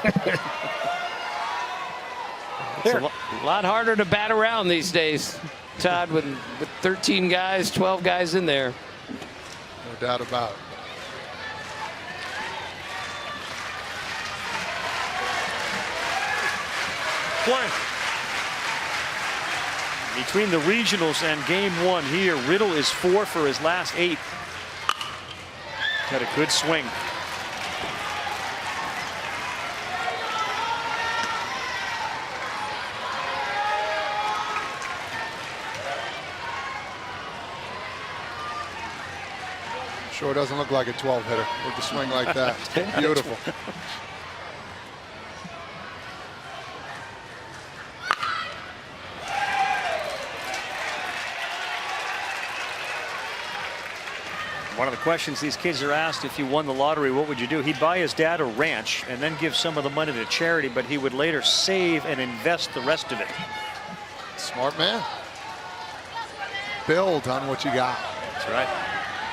It's a lot harder to bat around these days, Todd, with 13 guys, 12 guys in there. No doubt about it. Play. Between the regionals and game 1 here, Riddle is 4 for his last 8. Had a good swing. Sure doesn't look like a 12 hitter with the swing like that. Beautiful. One of the questions these kids are asked, if you won the lottery, what would you do? He'd buy his dad a ranch and then give some of the money to charity, but he would later save and invest the rest of it. Smart man. Build on what you got. That's right.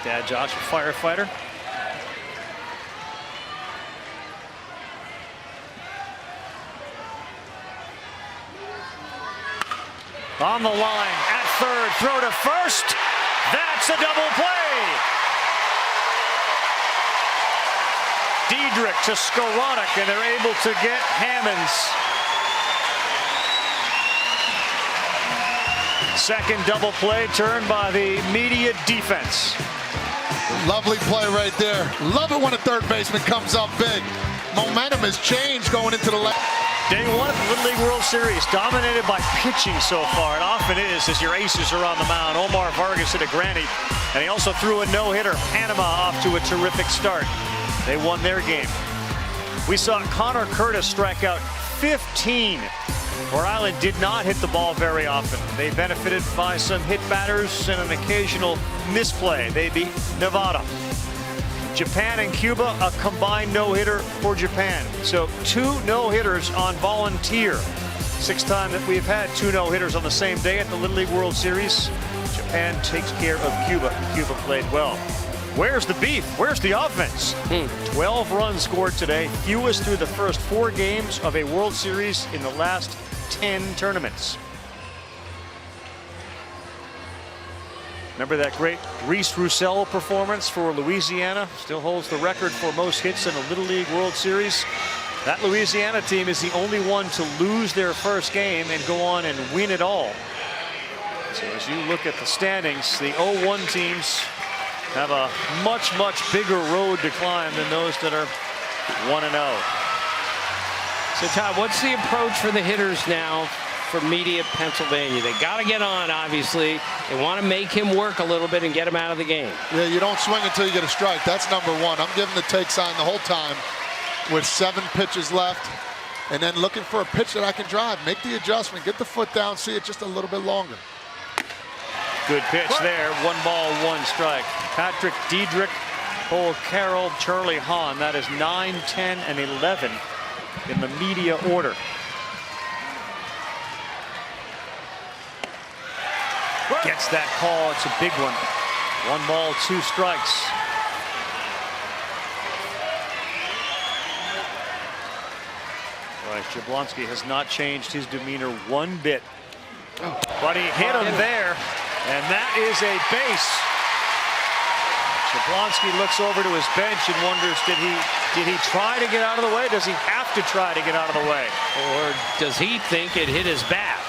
Dad Josh, a firefighter. On the line at third, throw to first. That's a double play. Diedrich to Skoranek, and they're able to get Hammonds. Second double play turned by the media defense. Lovely play right there. Love it when a third baseman comes up big. Momentum has changed going into the last. Day 1 of the Little League World Series dominated by pitching so far. It often is as your aces are on the mound. Omar Vargas hit a granny, and he also threw a no-hitter. Panama off to a terrific start. They won their game. We saw Connor Curtis strike out 15. Rhode Island did not hit the ball very often. They benefited by some hit batters and an occasional misplay. They beat Nevada. Japan and Cuba, a combined no-hitter for Japan. So 2 no-hitters on Volunteer. 6th time that we've had 2 no-hitters on the same day at the Little League World Series. Japan takes care of Cuba, and Cuba played well. Where's the beef? Where's the offense? 12 runs scored today, fewest through the first 4 games of a World Series in the last 10 tournaments. Remember that great Reese Roussel performance for Louisiana? Still holds the record for most hits in a Little League World Series. That Louisiana team is the only one to lose their first game and go on and win it all. So as you look at the standings, the 0-1 teams have a much bigger road to climb than those that are 1-0. So Todd, what's the approach for the hitters now for Media Pennsylvania? They got to get on, obviously. They want to make him work a little bit and get him out of the game. Yeah, you don't swing until you get a strike. That's number 1. I'm giving the take sign the whole time with 7 pitches left, and then looking for a pitch that I can drive. Make the adjustment, get the foot down, see it just a little bit longer. Good pitch there. 1 ball, 1 strike. Patrick Diedrich, Cole Carroll, Charlie Hahn. That is 9, 10, and 11 in the media order. Gets that call. It's a big one. 1 ball, 2 strikes. Right, Jablonski has not changed his demeanor one bit. But he hit him there, and that is a base. Jablonski looks over to his bench and wonders, did he try to get out of the way? Does he have to try to get out of the way? Or does he think it hit his bat?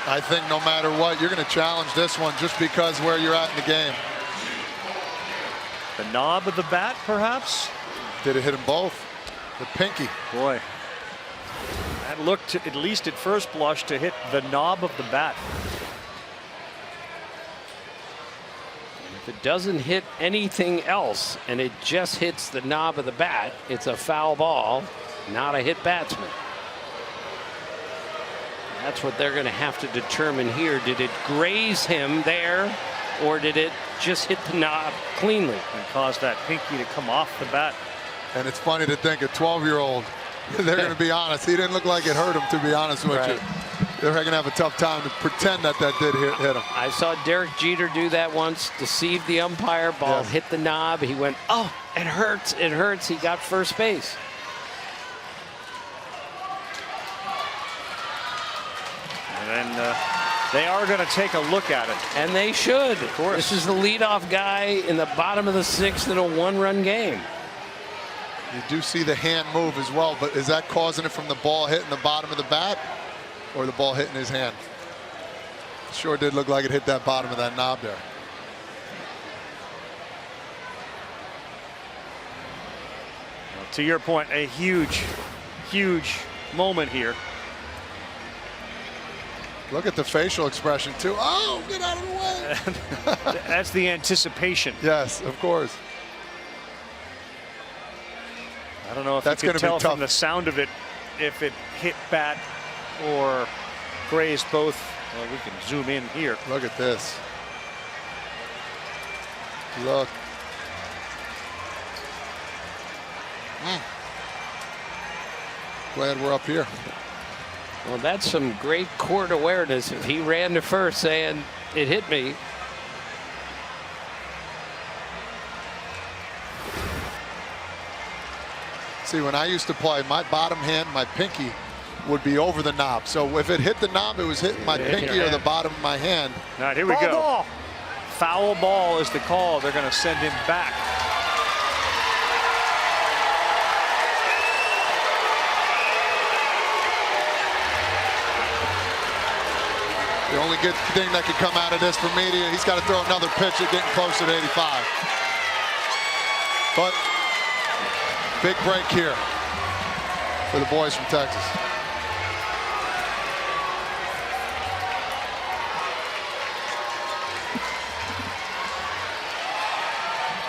I think no matter what, you're going to challenge this one just because where you're at in the game. The knob of the bat, perhaps? Did it hit them both? The pinky. Boy. That looked, at least at first blush, to hit the knob of the bat. If it doesn't hit anything else and it just hits the knob of the bat, it's a foul ball, not a hit batsman. That's what they're going to have to determine here. Did it graze him there, or did it just hit the knob cleanly and cause that pinky to come off the bat? And it's funny to think a 12-year-old, they're going to be honest, he didn't look like it hurt him, to be honest with you. They're going to have a tough time to pretend that did hit him. I saw Derek Jeter do that once, deceived the umpire, ball hit the knob. He went, oh, it hurts, it hurts. He got first base. And then they are going to take a look at it. And they should. Of course. This is the leadoff guy in the bottom of the 6th in a 1-run game. You do see the hand move as well, but is that causing it from the ball hitting the bottom of the bat or the ball hitting his hand? Sure did look like it hit that bottom of that knob there. Well, to your point, a huge, huge moment here. Look at the facial expression too. Oh, get out of the way. That's the anticipation. Yes, of course. I don't know if that's you can tell be tough from the sound of it if it hit bat or grazed both. Well, we can zoom in here. Look at this. Look. Glad we're up here. Well, that's some great court awareness. If he ran to first saying it hit me. See, when I used to play, my bottom hand, my pinky, would be over the knob. So if it hit the knob, it was hitting my pinky or the bottom of my hand. All right, here we go. Ball. Foul ball is the call. They're going to send him back. The only good thing that could come out of this for media, he's got to throw another pitch at getting closer to 85. But big break here for the boys from Texas.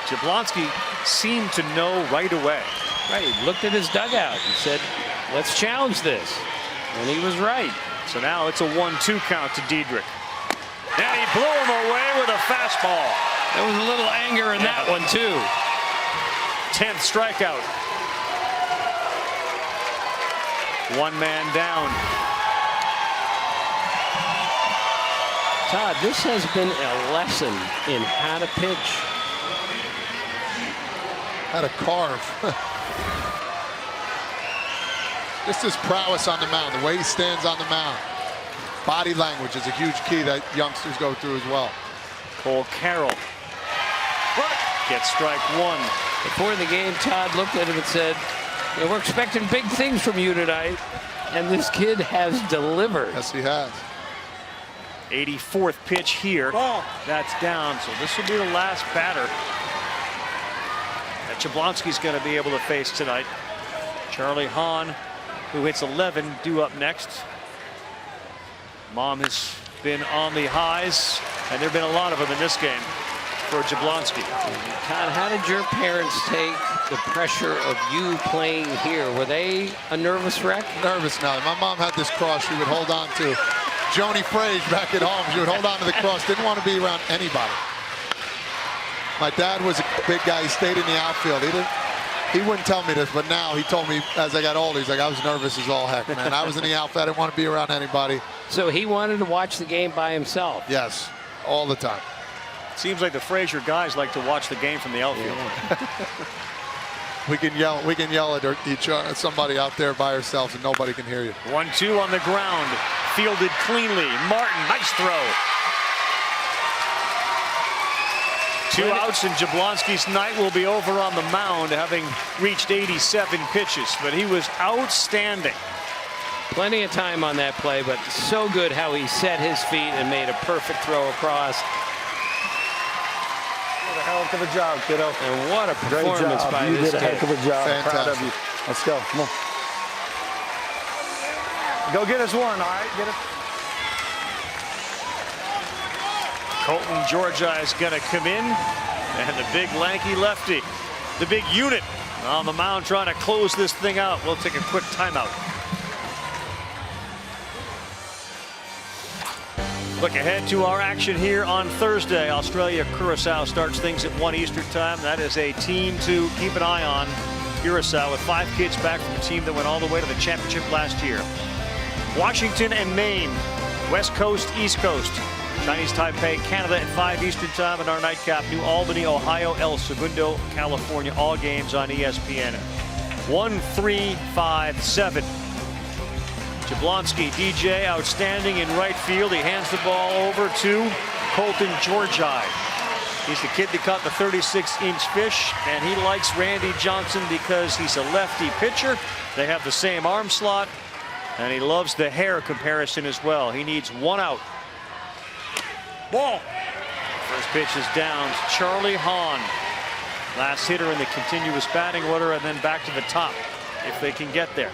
Jablonski seemed to know right away. Right, he looked at his dugout and said, let's challenge this. And he was right. So now it's a 1-2 count to Diedrich. And he blew him away with a fastball. There was a little anger in that one, too. 10th strikeout. One man down. Todd, this has been a lesson in how to pitch. How to carve. Just his prowess on the mound, the way he stands on the mound. Body language is a huge key that youngsters go through as well. Cole Carroll gets strike one. Before the game, Todd looked at him and said, we're expecting big things from you tonight. And this kid has delivered. Yes, he has. 84th pitch here. Ball. That's down, so this will be the last batter that Jablonski's going to be able to face tonight. Charlie Hahn, who hits 11, due up next. Mom has been on the highs, and there have been a lot of them in this game for Jablonski. Todd, how did your parents take the pressure of you playing here? Were they a nervous wreck? Nervous now. My mom had this cross she would hold on to. Joni Frage back at home, she would hold on to the cross, didn't want to be around anybody. My dad was a big guy. He stayed in the outfield. He wouldn't tell me this, but now he told me as I got older, he's like, I was nervous as all heck, man. I was in the outfield. I didn't want to be around anybody. So he wanted to watch the game by himself? Yes, all the time. Seems like the Frazier guys like to watch the game from the outfield. Yeah. We can yell at each other, somebody out there by ourselves, and nobody can hear you. 1-2 on the ground, fielded cleanly. Martin, nice throw. 2 outs, and Jablonski's night will be over on the mound, having reached 87 pitches, but he was outstanding. Plenty of time on that play, but so good how he set his feet and made a perfect throw across. Heck of a job, kiddo. And what a performance by you this did a kid. heck of a job. Fantastic. Proud of you. Let's go. Come on. Go get us one, all right? Get it. Colton Georgia is going to come in, and the big lanky lefty, the big unit on the mound trying to close this thing out. We'll take a quick timeout. Look ahead to our action here on Thursday. Australia-Curacao starts things at 1 Eastern time. That is a team to keep an eye on. Curacao with 5 kids back from the team that went all the way to the championship last year. Washington and Maine, West Coast, East Coast. Chinese Taipei, Canada at 5 Eastern time, and our nightcap, New Albany, Ohio, El Segundo, California. All games on ESPN. 1, 3, 5, 7. Jablonski, DJ, outstanding in right field. He hands the ball over to Colton Georgi. He's the kid that caught the 36-inch fish, and he likes Randy Johnson because he's a lefty pitcher. They have the same arm slot, and he loves the hair comparison as well. He needs 1 out. Ball. First pitch is down to Charlie Hahn. Last hitter in the continuous batting order, and then back to the top if they can get there.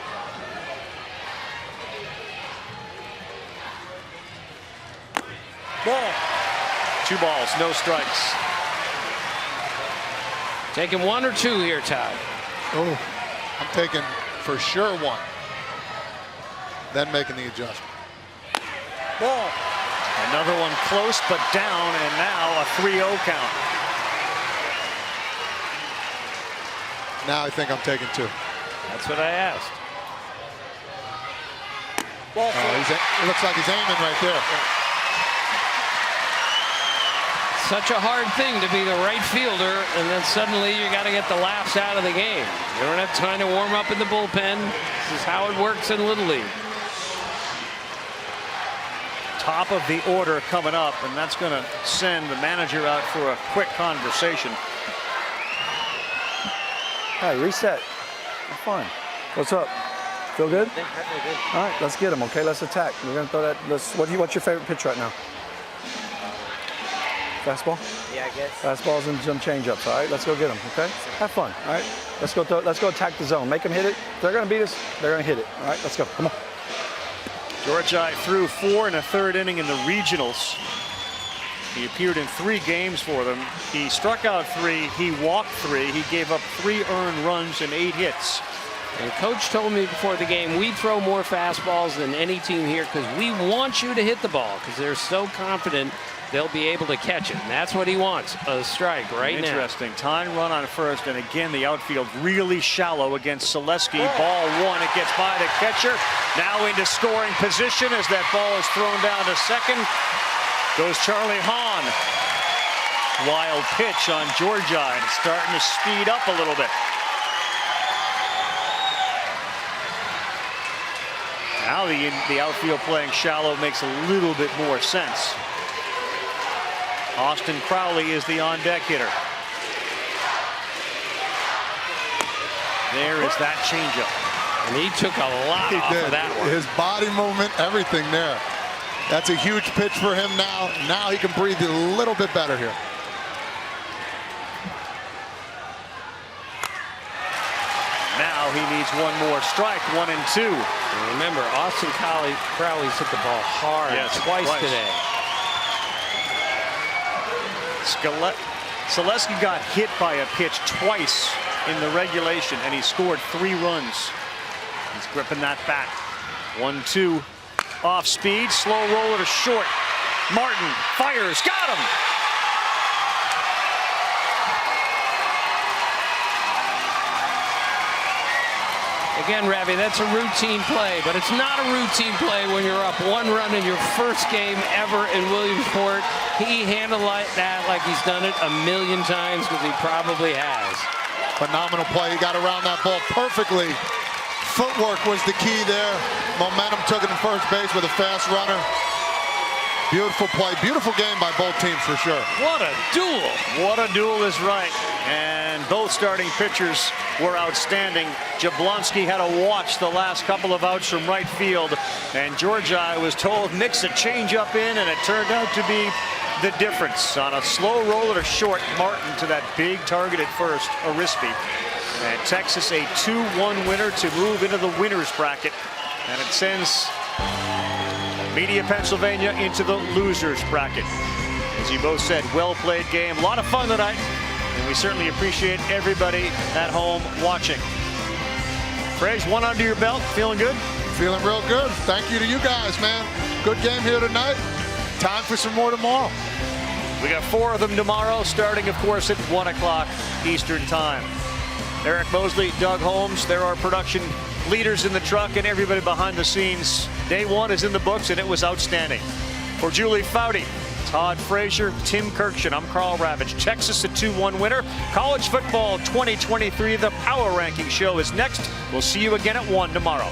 Ball. 2 balls, no strikes. Taking 1 or 2 here, Todd. Oh, I'm taking for sure 1. Then making the adjustment. Ball. Another one close but down, and now a 3-0 count. Now I think I'm taking 2. That's what I asked. Ball. It looks like he's aiming right there. Such a hard thing to be the right fielder, and then suddenly you got to get the laughs out of the game. You don't have time to warm up in the bullpen. This is how it works in Little League. Top of the order coming up, and that's going to send the manager out for a quick conversation. Hey, reset. Have fun. What's up? Feel good? All right, let's get him. Okay, let's attack. We're gonna throw that. What's your favorite pitch right now? Fastball? Yeah, I guess. Fastballs and some changeups. All right, let's go get them. Okay, have fun. All right, let's go attack the zone. Make them hit it. If they're gonna beat us, they're gonna hit it. All right, let's go. Come on. Georgi threw 4 in the 3rd inning in the regionals. He appeared in 3 games for them. He struck out 3. He walked 3. He gave up 3 earned runs and 8 hits. And Coach told me before the game, we throw more fastballs than any team here because we want you to hit the ball because they're so confident they'll be able to catch it. And that's what he wants, a strike right now. Interesting. Tying run on first, and again, the outfield really shallow against Selesky. Ball 1. It gets by the catcher. Now into scoring position as that ball is thrown down to second. Goes Charlie Hahn. Wild pitch on Georgi, and it's starting to speed up a little bit. Now the outfield playing shallow makes a little bit more sense. Austin Crowley is the on-deck hitter. There is that changeup. And he took a lot off of that one. His body movement, everything there. That's a huge pitch for him now. Now he can breathe a little bit better here. Now he needs 1 more strike, 1 and 2. And remember, Austin Crowley's hit the ball hard twice today. Selesky got hit by a pitch twice in the regulation, and he scored 3 runs. He's gripping that bat. 1-2. Off speed, slow roller to short. Martin fires, got him. Again, Ravi, that's a routine play, but it's not a routine play when you're up 1 run in your first game ever in Williamsport. He handled that like he's done it a million times because he probably has. Phenomenal play. He got around that ball perfectly. Footwork was the key there. Momentum took it to first base with a fast runner. Beautiful play. Beautiful game by both teams for sure. What a duel. What a duel is right. And both starting pitchers were outstanding. Jablonski had to watch the last couple of outs from right field. And Georgi was told mix a changeup in, and it turned out to be the difference. On a slow roll at a short, Martin to that big target at first, Arispe. And Texas a 2-1 winner to move into the winner's bracket. And it sends Media Pennsylvania into the loser's bracket. As you both said, well-played game. A lot of fun tonight. And we certainly appreciate everybody at home watching. Frege, one under your belt. Feeling good? Feeling real good. Thank you to you guys, man. Good game here tonight. Time for some more tomorrow. We got 4 of them tomorrow, starting, of course, at 1 o'clock Eastern Time. Eric Mosley, Doug Holmes, there are production leaders in the truck and everybody behind the scenes. Day 1 is in the books, and it was outstanding. For Julie Foudy, Todd Frazier, Tim Kirkshin, I'm Carl Ravitch. Texas a 2-1 winner. College football 2023, the Power Ranking Show is next. We'll see you again at 1 tomorrow.